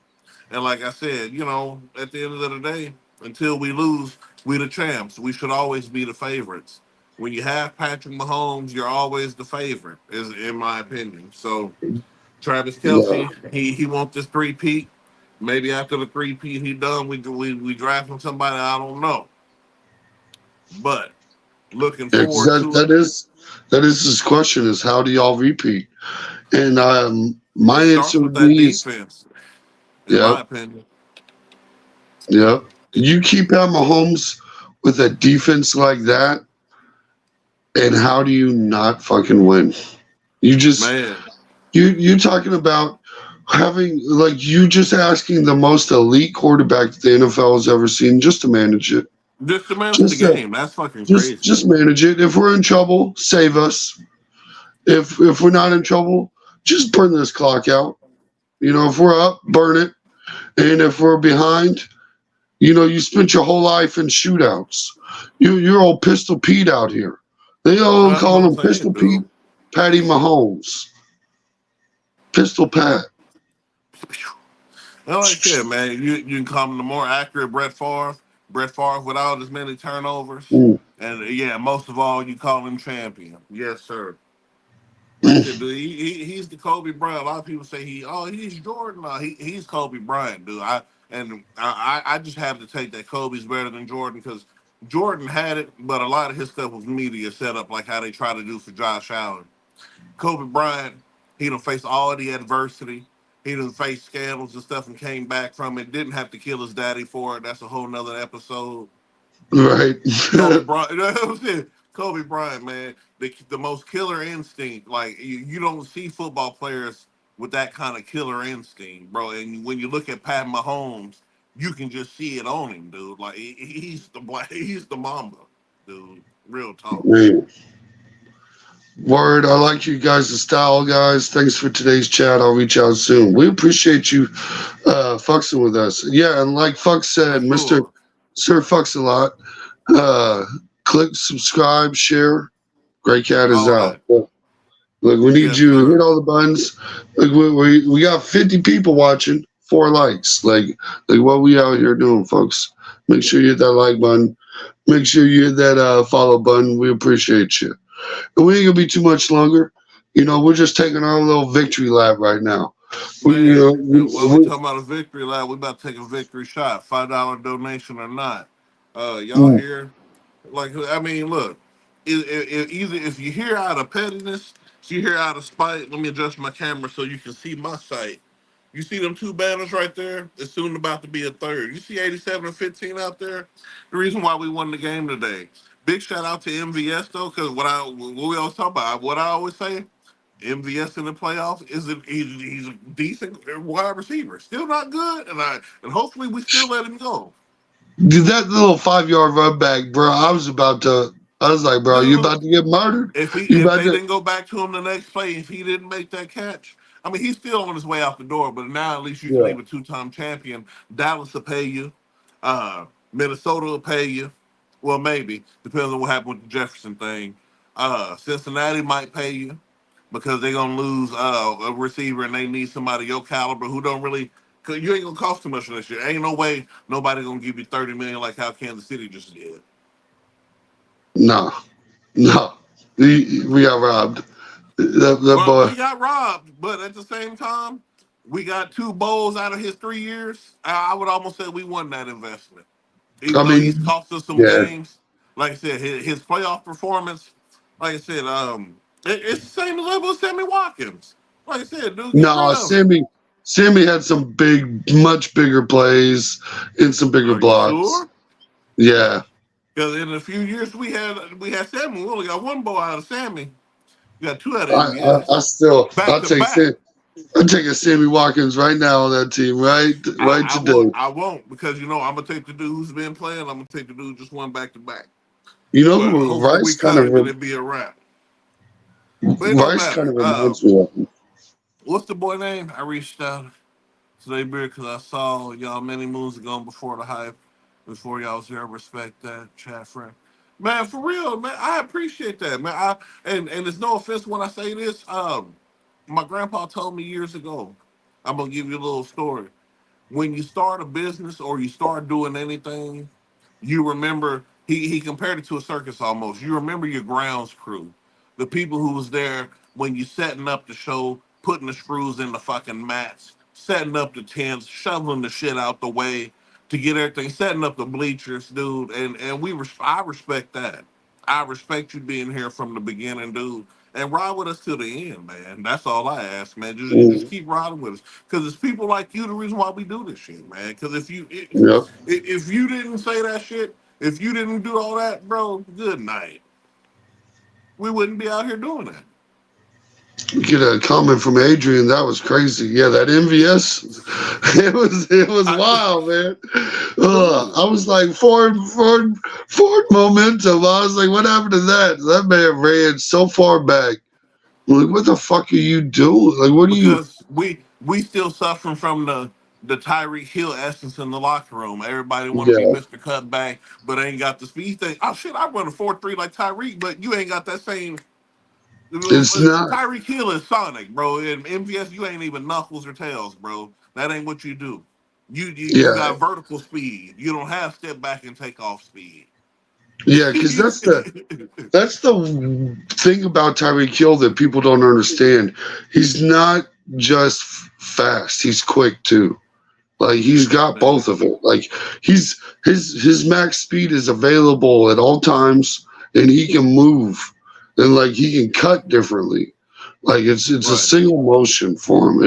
and like I said, at the end of the day, until we lose, we the champs. We should always be the favorites. When you have Patrick Mahomes, you're always the favorite, is in my opinion. So Travis on. Kelsey, he wants this three-peat. Maybe after the three-peat he done, we draft him somebody I don't know. But looking Yeah, because forward to it. that is his question: is how do y'all repeat? And my It answer starts with would that be, defense, in yeah, my opinion. yeah. You keep out Mahomes with a defense like that, and how do you not fucking win? You just Man, you're talking about having like you just asking the most elite quarterback that the NFL has ever seen just to manage it. just to manage the Just game, that's fucking crazy. just manage it. If we're in trouble, save us. If we're not in trouble, just burn this clock out. If we're up, burn it. And if we're behind, you spent your whole life in shootouts. You're old Pistol Pete out here. They all That's what call I'm him Pistol saying, Pete, dude. Patty Mahomes, Pistol Pat. And like I said, man, you can call him the more accurate Brett Favre. Brett Favre without as many turnovers. Mm. And yeah, most of all, you call him champion. Yes, sir. Like I said, dude, he's the Kobe Bryant. A lot of people say he's Jordan. No, he's Kobe Bryant, dude. I just have to take that Kobe's better than Jordan because Jordan had it, but a lot of his stuff was media set up, like how they try to do for Josh Allen. Kobe Bryant, he done faced all the adversity. He done faced scandals and stuff and came back from it. Didn't have to kill his daddy for it. That's a whole nother episode. Right. Kobe Bryant, you know what I'm saying? Kobe Bryant, man, the most killer instinct. Like you don't see football players with that kind of killer instinct, bro. And when you look at Pat Mahomes, you can just see it on him, dude. Like he's the Mamba, dude. Real talk. Man. Word, I like you guys' style, guys. Thanks for today's chat. I'll reach out soon. We appreciate you fuxing with us. Yeah, and like Fuck For said, Mr. sure. Sir Fucks a lot. Uh, click subscribe, share. Great Cat is All out. that. Look, we need Yes, you to sir. hit all the buttons. Like we got 50 people watching, 4 likes. Like what we out here doing, folks. Make sure you hit that like button. Make sure you hit that follow button. We appreciate you. And we ain't gonna be too much longer. We're just taking our little victory lap right now. We, you Man, know, while we talking about a victory lap, we about to take a victory shot. $5 donation or not. Y'all we, here? Like, I mean, look, either if you hear out of pettiness, if you hear out of spite, let me adjust my camera so you can see my sight. You see them two banners right there? It's soon about to be a third. You see 87 and 15 out there? The reason why we won the game today. Big shout out to MVS though, because what we always talk about, what I always say, MVS in the playoffs is he's a decent wide receiver. Still not good, and hopefully we still let him go. that little 5 yard run back, bro. I was like, bro, you Dude, about to get murdered? if he You if about they to? didn't go back to him the next play, if he didn't make that catch, I mean he's still on his way out the door. But now at least you can Yeah. leave a two-time champion. Dallas will pay you. Uh, Minnesota will pay you. Well, maybe depends on what happened with the Jefferson thing. Cincinnati might pay you because they're gonna lose a receiver and they need somebody your caliber who don't really. Cause you ain't gonna cost too much this year. Ain't no way nobody gonna give you 30 million like how Kansas City just did. No, no. We got robbed. That Well, boy. we got robbed, but at the same time, we got two bowls out of his 3 years. I would almost say we won that investment, I even though he's mean, cost us some yeah. games. Like I said, his playoff performance, like I said, it's the same level as Sammy Watkins. Like I said, dude, get rid No, of him. Sammy had some much bigger plays and some bigger Are you blocks. sure? Yeah. Because in a few years we had Sammy. We only got one bowl out of Sammy. We got two out of I MVS. still, Back to back. I'm taking Sammy Watkins right now on that team, right I won't. today. I won't because I'm gonna take the dude who's been playing. I'm gonna take the dude just one back to back. You know But who hopefully we Rice kind cut him and of it be a wrap. But it don't matter. reminds me of. What's the boy name? I reached out today because I saw y'all many moons ago before the hype, before y'all was here. I respect that, chat friend. Man, for real, man, I appreciate that, man. And it's no offense when I say this. My grandpa told me years ago. I'm gonna give you a little story. When you start a business or you start doing anything, you remember he compared it to a circus almost. You remember your grounds crew, the people who was there when you setting up the show, putting the screws in the fucking mats, setting up the tents, shoveling the shit out the way to get everything, setting up the bleachers, dude. I respect that. I respect you being here from the beginning, dude. And ride with us till the end, man. That's all I ask, man. Just Mm, keep riding with us, because it's people like you the reason why we do this shit, man. Because yep. if you didn't say that shit, if you didn't do all that, bro, good night. We wouldn't be out here doing that. Get a comment from Adrian. That was crazy. Yeah, that MVS. It was I, wild, man. dude, I was like Ford momentum. I was like, what happened to that? That man ran so far back. I'm like, what the fuck are you doing? Like, what are you? because we still suffering from the Tyreek Hill essence in the locker room. Everybody want to be Yeah, Mr. Cutback, but ain't got the speed. You think, oh shit, I run a 4.3 like Tyreek, but you ain't got that same. it's not. Tyreek Hill is Sonic, bro. In MVS, you ain't even knuckles or tails, bro. That ain't what you do. You Yeah, got vertical speed. You don't have step back and take off speed. yeah, because that's the thing about Tyreek Hill that people don't understand. He's not just fast; he's quick too. Like he's got both of it. Like his max speed is available at all times, and he can move, and like he can cut differently. Like it's a Right, single motion for him.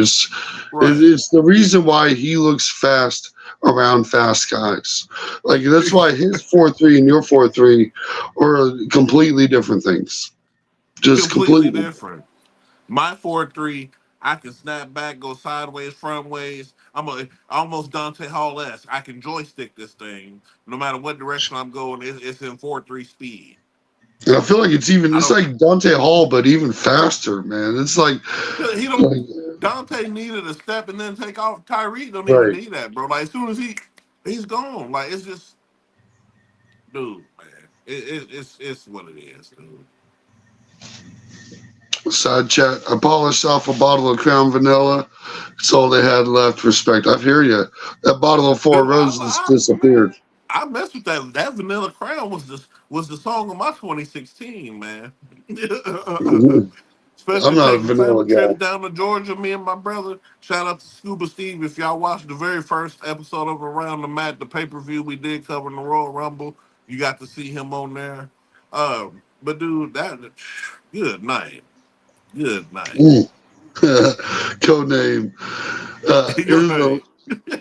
right. It's the reason why he looks fast around fast guys. Like that's why his 4.3 and your 4.3 are completely different things. Just Completely completely. different. My 4.3, I can snap back, go sideways, front ways. I'm almost Dante Hall esque. I can joystick this thing no matter what direction I'm going. It's in 4.3 speed. And I feel like I it's don't. like Dante Hall, but even faster, man. It's He don't. like Dante needed a step and then take off. Tyreek don't even right. need that, bro. Like as soon as he's gone. Like it's just, dude, man. It's what it is, dude. Side chat. I polished off a bottle of Crown Vanilla. It's all they had left. Respect. I hear you. That bottle of Four Dude, Roses disappeared. man, I messed with that. That Vanilla Crown was the song of my 2016, man. I'm Especially not a taking vanilla family trips guy. down to Georgia. Me and my brother. Shout out to Scuba Steve. If y'all watched the very first episode of Around the Mat, the pay per view we did covering the Royal Rumble, you got to see him on there. But dude, that good night, good night. Mm. Code name. Your name.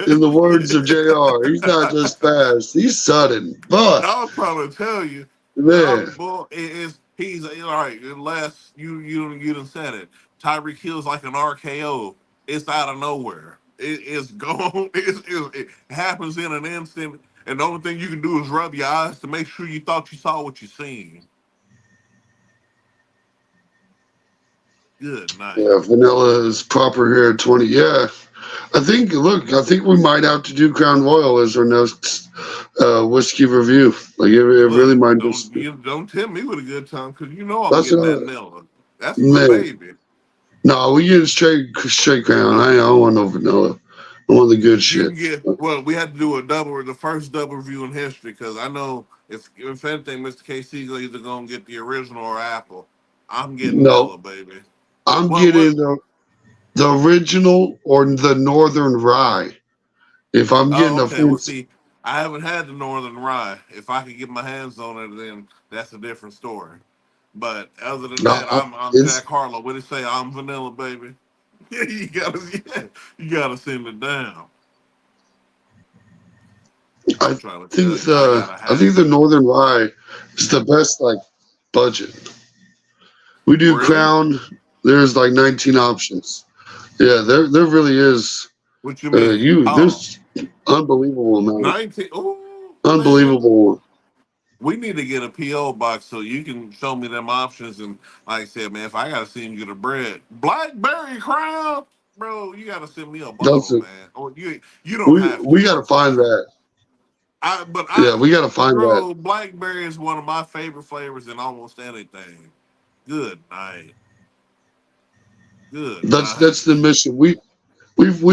In the words of JR, he's not just fast, he's sudden. But I was trying to tell you, man, boy, he's all right. Unless you done said it, Tyreek Hill's like an RKO. It's out of nowhere. It's gone. It happens in an instant, and the only thing you can do is rub your eyes to make sure you thought you saw what you seen. Good night. yeah, vanilla is proper here at 20. Yeah, I think we might have to do Crown Royal as our next whiskey review. Like it really Look, might don't just. you don't tempt me with a good time because you know I'm That's getting that another Nella. That's my man. baby. No, we get straight Crown. I don't want no vanilla. I want the good You shit. can get well. We had to do a double, the first double review in history, because I know if anything, Mr. KC is either gonna get the original or Apple. I'm getting No, Nella, baby. I'm What? getting the original or the Northern Rye. If I'm getting Oh, a okay. Well, fancy, see, I haven't had the Northern Rye. If I could get my hands on it, then that's a different story. But other than that, I'm Jack it's Harlow. What did he say? I'm vanilla, baby. Yeah, you gotta send it down. I I'm trying to tell you, I gotta I have think the it. Northern Rye is the best like budget. We do Really? Crown. There's like 19 options. Yeah, there really is. What you mean? Oh, There's unbelievable amount, 19. Oh, man. unbelievable. We need to get a PO box so you can show me them options. And like I said, man, if I gotta see him get a bread, Blackberry Crown, bro, you gotta send me a That's bottle, it. man. Or you don't have We to. got to I'm find fine. that. But Yeah, we got to find that. bro, Blackberry is one of my favorite flavors in almost anything. Good night. Good That's night. the mission. We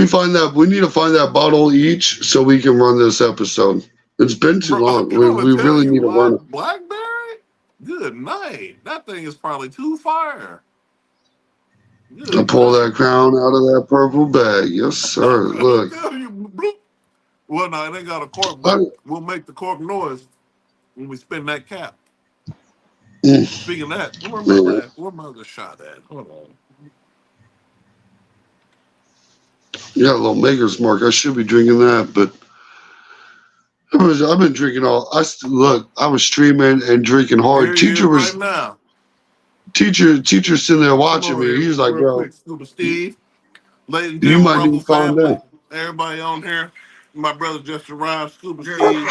find that we need to find that bottle each so we can run this episode. It's been too Bro, I'm long. trying to We tell really you, need to run it. Blackberry. Good night. That thing is probably too fire. I Good pull that night. crown out of that purple bag. Yes, I'm sir. trying to Look. tell you, bloop. Well, no, it ain't got a cork, I, but we'll make the cork noise when we spin that cap. mm, Speaking of that, man, where my other shot at? Hold on. you got a little maker's mark. I should be drinking that, but I've been drinking all. Oh, Look. I was streaming and drinking here hard. he is right now. Teacher sitting there Come watching over me. here He was like, real "Bro, quick, Scuba you, Steve. Ladies and you gentlemen, might need Rumble to calm family, down." everybody on here. My brother just arrived, Scuba Steve.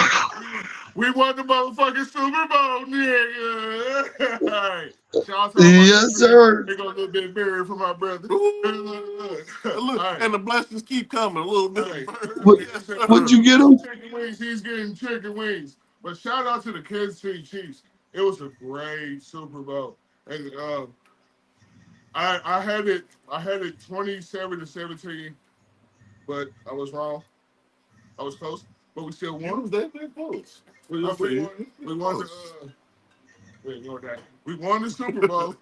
We won the motherfucking Super Bowl, nigga. All right. Shout out to all my Yes, Patriots. sir. They got a little bit buried for my brother. Look, right. And the blessings keep coming a little bit. Right. What Yes, what'd sir. you get him? Chicken wings. He's getting chicken wings. But shout out to the Kansas City Chiefs. It was a great Super Bowl. And I had it 27-17, but I was wrong. I was close, but we still won. Was that close? We won the we won the Super Bowl.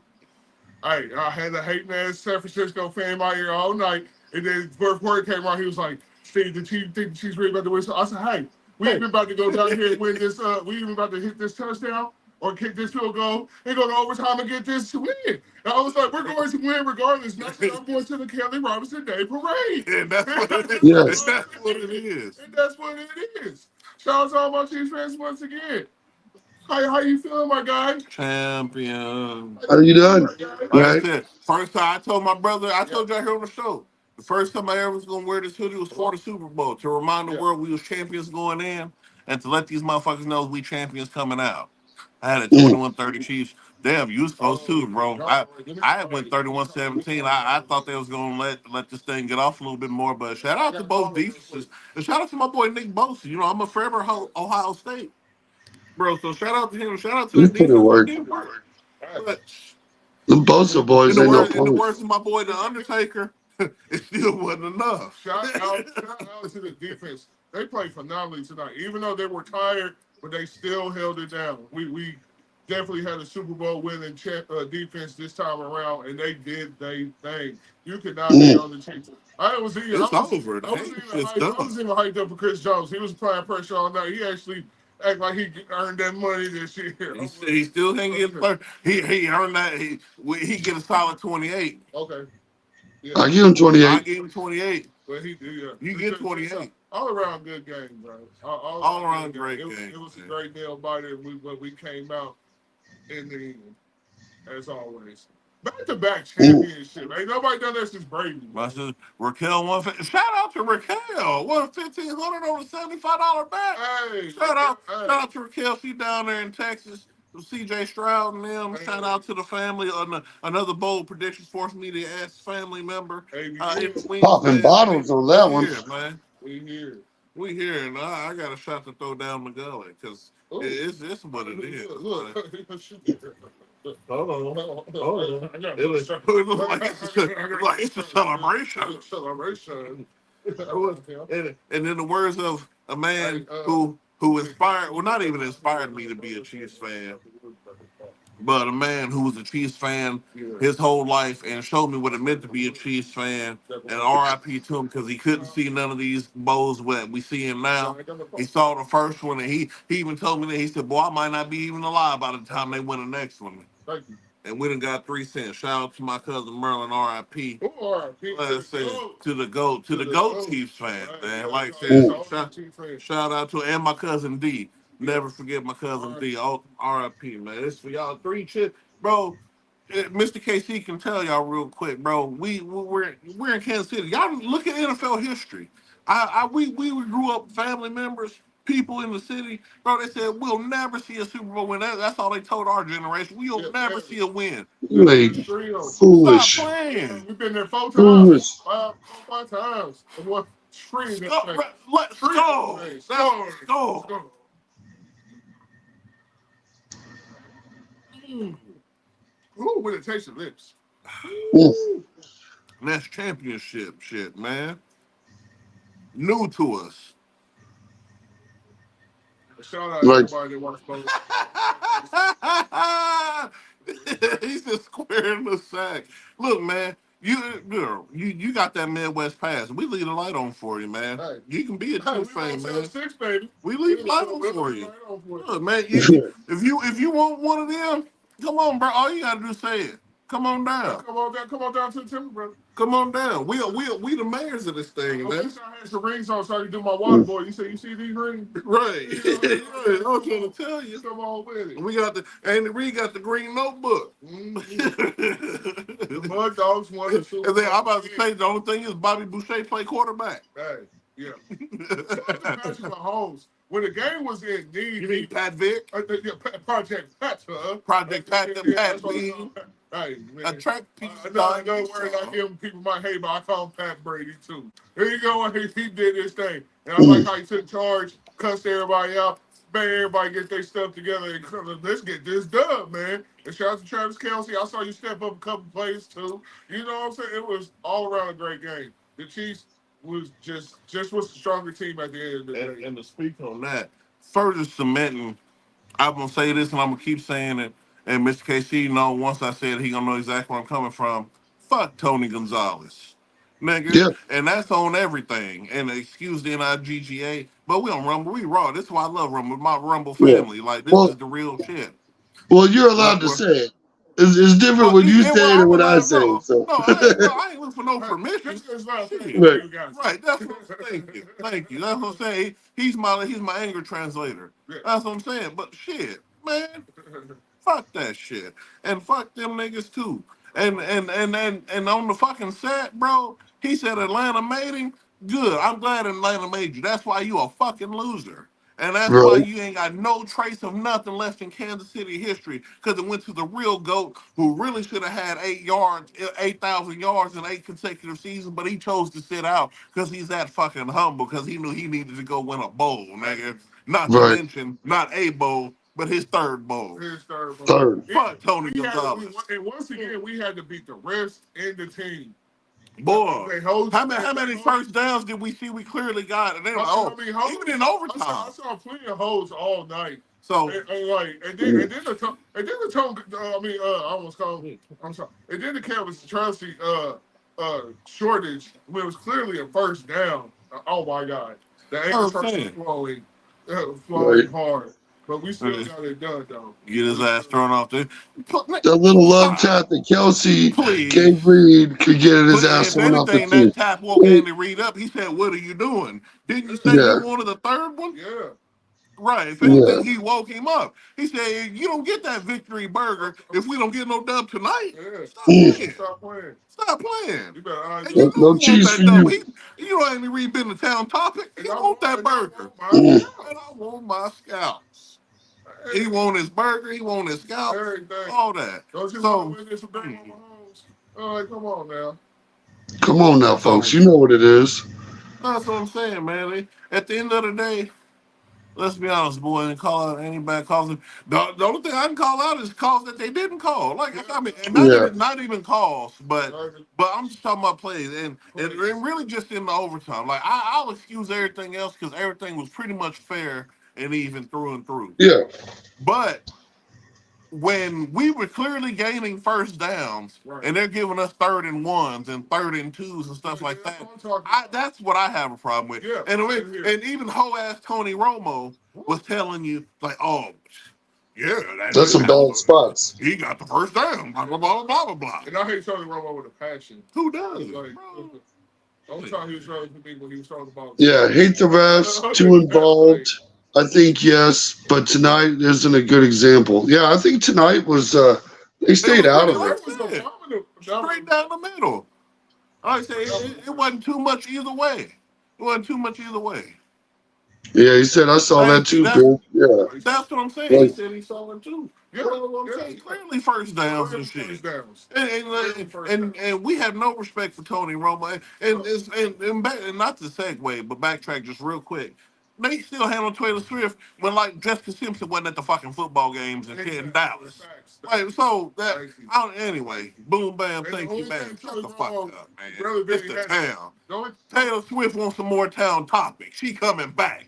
Hey, I had a hating ass San Francisco fan out here all night, and then first word came out. He was like, "Steve, the Chiefs think the Chiefs really about to win." So I said, "Hey, we even about to go down here and win this. We even about to hit this touchdown or kick this field goal and go to overtime and get this to win." And I was like, "We're going to win regardless. Nothing. I'm going to the Kelly Robinson Day Parade." And that's what it is. Yes. And that's what it is. And that's what it is. Shout out to all my Chiefs fans once again. How you feeling, my guy? Champion. How you doing? Like I Right? said, first time I told my brother, I told y'all here on the show, the first time I ever was gonna wear this hoodie was for the Super Bowl to remind the world we was champions going in, and to let these motherfuckers know we champions coming out. I had a Mm. 21-30 Chiefs. Damn, you was close too, bro. I went 31-17. I thought they was gonna let this thing get off a little bit more, but shout out to both defenses. And shout out to my boy Nick Bosa. You know, I'm a forever Ohio State. Bro, so shout out to him. Shout out to You that put it defense. They work. did work. But The Bosa boys ain't no in the punk. words of my boy the Undertaker, it still wasn't enough. Shout out to the defense. They played phenomenally tonight, even though they were tired, but they still held it down. We definitely had a Super Bowl winning defense this time around, and they did their thing. You could not be Mm. on the Chiefs. I was even It's I was over. The I was game even is hyped, I done. was even hyped up for Chris Jones. He was applying pressure all night. He actually act like he earned that money this year. He still can't get third. He earned that. He get a solid 28. Okay. Yeah. I give him I 28. gave him 28. But yeah. You get 28. All around good game, bro. All around great game. game. It was a great nail biter, but we came out in the end, as always. Back-to-back championship. Ain't nobody done that since Brady. My sister Raquel won. Shout out to Raquel. Won $1,500 on a $75 bet. Hey, Shout out to Raquel. She down there in Texas. CJ Stroud and them. Hey. Shout out to the family. Another bold predictions forced me to ask family member. Hey, In Popping bottles on that one. Here, man. we here. We here, and I got a shot to throw down the gully because it's what it is. Look. Hold on. Hold on. It looks like it's a celebration. Celebration. And in the words of a man who inspired, well, not even inspired me to be a Chiefs fan, but a man who was a Chiefs fan his whole life and showed me what it meant to be a Chiefs fan. And RIP to him because he couldn't see none of these bowls that we see him now. He saw the first one and he even told me that he said, "Boy, I might not be even alive by the time they win the next one." Thank you. And we done got 3 cents. Shout out to my cousin Merlin, RIP. RIP. To the GOAT Chiefs fan, man. Like I said, shout out to and my cousin D. Never forget my cousin D. RIP, man. This for y'all 3 chips, bro. Mr. KC can tell y'all real quick, bro. We're in Kansas City. Y'all look at NFL history. We grew up family members, people in the city, bro. They said we'll never see a Super Bowl win. That's all they told our generation. We'll never see a win. You ain't foolish. Stop playing. We've been there 4 times. Foolish. 5 times. And what screen Let's go. Let's go. Ooh, with a taste of lips. Mm. That's championship shit, man. New to us. Shout out Like- to everybody that watched both. He's just square in the sack. Look, man, you got that Midwest pass. We leave the light on for you, man. Hey. You can be a Chiefs fan, man. 6, baby. We leave the light on for you. Look, man, if you want one of them, come on, bro. All you gotta do is say it. Come on down. Come on down to the timber, brother. Come on down. We the mayors of this thing, I man. wish I had some rings on so I could do my water boy. You say you see these rings? Right. Right. I was trying to tell you. Come on with it. We got Andy Reid got the green notebook. The Mud Dogs won the Super And then I'm about to Bowl. say the only thing is Bobby Boucher play quarterback. Hey, yeah. Patrick Mahomes. When the game was in need, You mean Pat Vick? Project Pat, Project Pat, the Pat B. Hey, man. Attract people. Another word like him, people might hate, but I call him Pat Brady too. Here you go, he did his thing. And I like how he took charge, cussed everybody out, made everybody get their stuff together, and let's get this done, man. And shout out to Travis Kelce. I saw you step up a couple plays too. You know what I'm saying? It was all around a great game. The Chiefs was just was the stronger team at the end of the day. And to speak on that, further cementing, I'm gonna say this and I'm gonna keep saying it. And Mr. KC, once I said he gonna know exactly where I'm coming from. Fuck Tony Gonzalez, nigga. Yeah. And that's on everything. And excuse the NIGGA, but we don't Rumble, we Raw. This is why I love Rumble, my Rumble family. Like this is the real shit. Well, you're allowed to say it. It's different when you say it and when I say it. So. No, I ain't looking for no permission. Right, that's what I'm saying. Thank you. That's what I'm saying. He's my anger translator. That's what I'm saying. But shit, man, fuck that shit. And fuck them niggas too. And on the fucking set, bro, he said Atlanta made him. Good. I'm glad Atlanta made you. That's why you a fucking loser. And that's why Right. you ain't got no trace of nothing left in Kansas City history, because it went to the real GOAT who really should have had 8,000 yards in 8 consecutive seasons, but he chose to sit out because he's that fucking humble because he knew he needed to go win a bowl, nigga. Not to Right. mention, not a bowl, but his third bowl. His third one. Third. Fuck Tony We had to, Gonzalez. and once again, we had to beat the refs and the team. Boy, how many they first downs did we see we clearly got? And then, even in I overtime. saw plenty of holes all night. So, And then the tone. I almost called. I'm sorry. And then the Kansas Chelsea shortage when it was clearly a first down. Oh my God, the ankle started flowing Right. hard. But we still got it done though. get his ass thrown off there. The little love tap that Kelsey Please. gave Reed could get his But ass if thrown off the anything, that field. tap woke Andy Reid up. He said, "What are you doing? Didn't you say Yeah. you wanted a third one?" Yeah. Right. If anything, he woke him up. He said, "You don't get that victory burger if we don't get no dub tonight. Yeah. Stop playing. Stop playing. Stop playing." You better And you know No he cheese want for that dub. you. You know Andy Reid been the town topic. He want that burger. And And I want my scalps. He want his burger. He want his scalps. everything. All that. Don't you So- want to win this with Bang on Mahomes? All right, come on now. Come on now, folks. You know what it is. That's what I'm saying, man. At the end of the day, let's be honest, boy, and call out any bad calls. The only thing I can call out is calls that they didn't call. And not even calls, but I'm just talking about plays and really just in the overtime. Like I'll excuse everything else because everything was pretty much fair and even through and through. Yeah. But when we were clearly gaining first downs and they're giving us 3rd and 1s and 3rd and 2s and stuff like that, that's what I have a problem with. Yeah, and even hoe-ass Tony Romo was telling you, like, oh, yeah, That's some bad spots. He got the first down, blah, blah, blah, blah, blah, blah. And I hate Tony Romo with a passion. Who does? Like, the only time he was throwing to me when he was throwing the ball. Yeah, hate the refs, too involved. I think yes, but tonight isn't a good example. Yeah, I think tonight was they stayed out of it. Straight down the middle. Like I say, it wasn't too much either way. It wasn't too much either way. Yeah, he said I saw that too, Bill. Yeah. That's what I'm saying. Like, He said he saw it too. Yeah, What I'm saying. Clearly first downs and shit. And we have no respect for Tony Romo. And not to segue, but backtrack just real quick. They still handle Taylor Swift when like Jessica Simpson wasn't at the fucking football games in Dallas. Like, so that anyway, boom bam, thank you, man. Shut the fuck up, man. It's the town. Taylor Swift wants some more town topics. She coming back.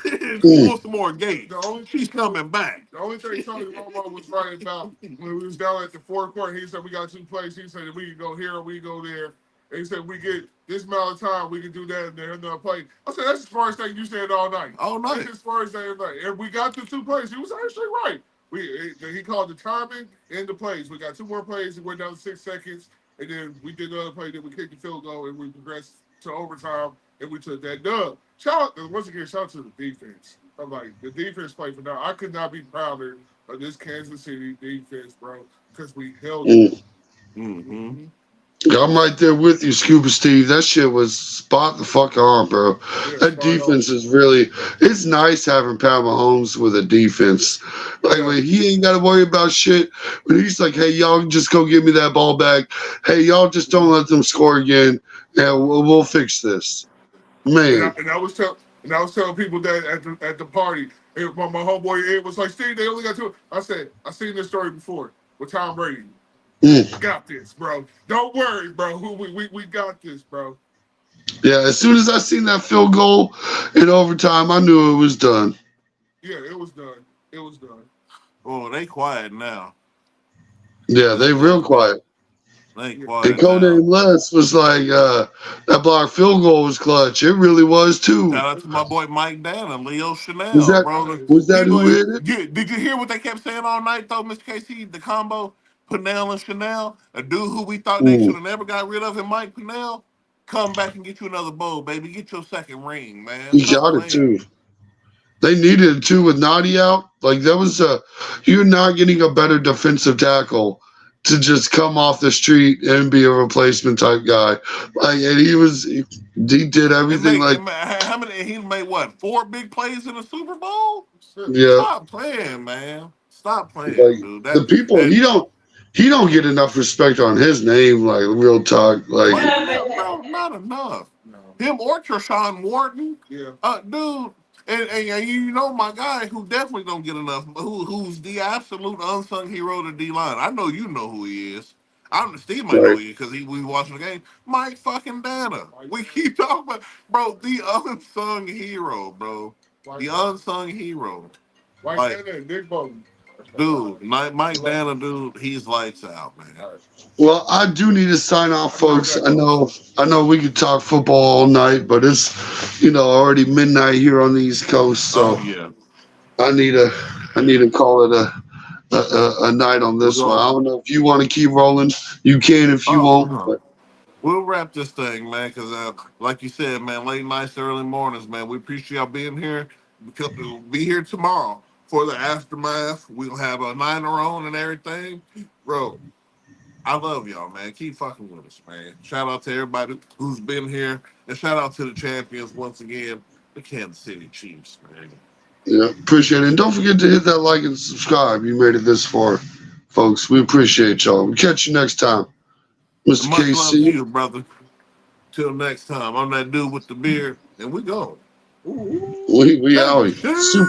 She wants some more games. She's coming back. The only thing Tony Romo was right about when we was down at the forecourt, he said we got 2 plays. He said we can go here or we can go there. And he said we get this amount of time, we can do that and there another play. I said that's as far as thing you said all night. All night. That's as far as that night. And we got the 2 plays. He was actually right. He called the timing and the plays. We got 2 more plays. It went down to 6 seconds, and then we did another play. Then we kicked the field goal, and we progressed to overtime, and we took that dub. Once again, shout out to the defense. I'm like, the defense played for now. I could not be prouder of this Kansas City defense, bro, because we held it. Mm-hmm. I'm right there with you, Scuba Steve. That shit was spot the fuck on, bro. That defense is really. It's nice having Pat Mahomes with a defense. Like when he ain't got to worry about shit. When he's like, "Hey, y'all just go give me that ball back. Hey, y'all just don't let them score again, and we'll fix this." Man. And I was telling people that at the party, my homeboy Ed was like, "Steve, they only got 2." I said, "I seen this story before with Tom Brady." Got this, bro. Don't worry, bro. We got this, bro. Yeah, as soon as I seen that field goal in overtime, I knew it was done. Yeah, it was done. It was done. Oh, they quiet now. Yeah, they real quiet. They quiet. And Codename Les was like, that blocked field goal was clutch. It really was too. Shout out to my boy Mike Dan and Leo Chanel, Was that, bro. who hit it? Did you hear what they kept saying all night though, Mr. KC? The combo, Pinnell and Chanel, a dude who we thought they should have never got rid of, and Mike Pinnell, come back and get you another bowl, baby. Get your second ring, man. He got it too. They needed it too with Naughty out. Like that was you're not getting a better defensive tackle to just come off the street and be a replacement type guy. Like, and he did everything like, How many? He made what? 4 big plays in the Super Bowl. yeah, Stop playing, man. Stop playing, like dude. the people And he don't get enough respect on his name. Like real talk, like bro, not enough. No. Him or Treshawn Wharton, Yeah. Dude. And you know my guy who definitely don't get enough, who's the absolute unsung hero of the D line. I know you know who he is. Steve might know right. who he is because we watching the game. Mike fucking Dana. We keep talking about, bro, the unsung hero, bro. The unsung hero. White Like, Dana and Nick Bolton. dude, Mike Dana, dude, he's lights out, man. Well, I do need to sign off, folks. I know we could talk football all night, but it's already midnight here on the East Coast, so Oh yeah. I need to call it a night on this one. I don't know if you want to keep rolling. You can if you Oh, won't. no. But We'll wrap this thing, man, because like you said, man, late nights, early mornings, man. We appreciate y'all being here. We'll be here tomorrow for the aftermath. We'll have a niner on and everything. Bro, I love y'all, man. Keep fucking with us, man. Shout out to everybody who's been here. And shout out to the champions once again, the Kansas City Chiefs, man. yeah, appreciate it. And don't forget to hit that like and subscribe. You made it this far, folks. We appreciate y'all. We'll catch you next time. Mr. Much love to KC. you, brother. Till next time. I'm that dude with the beard, and we go. We out here. Super.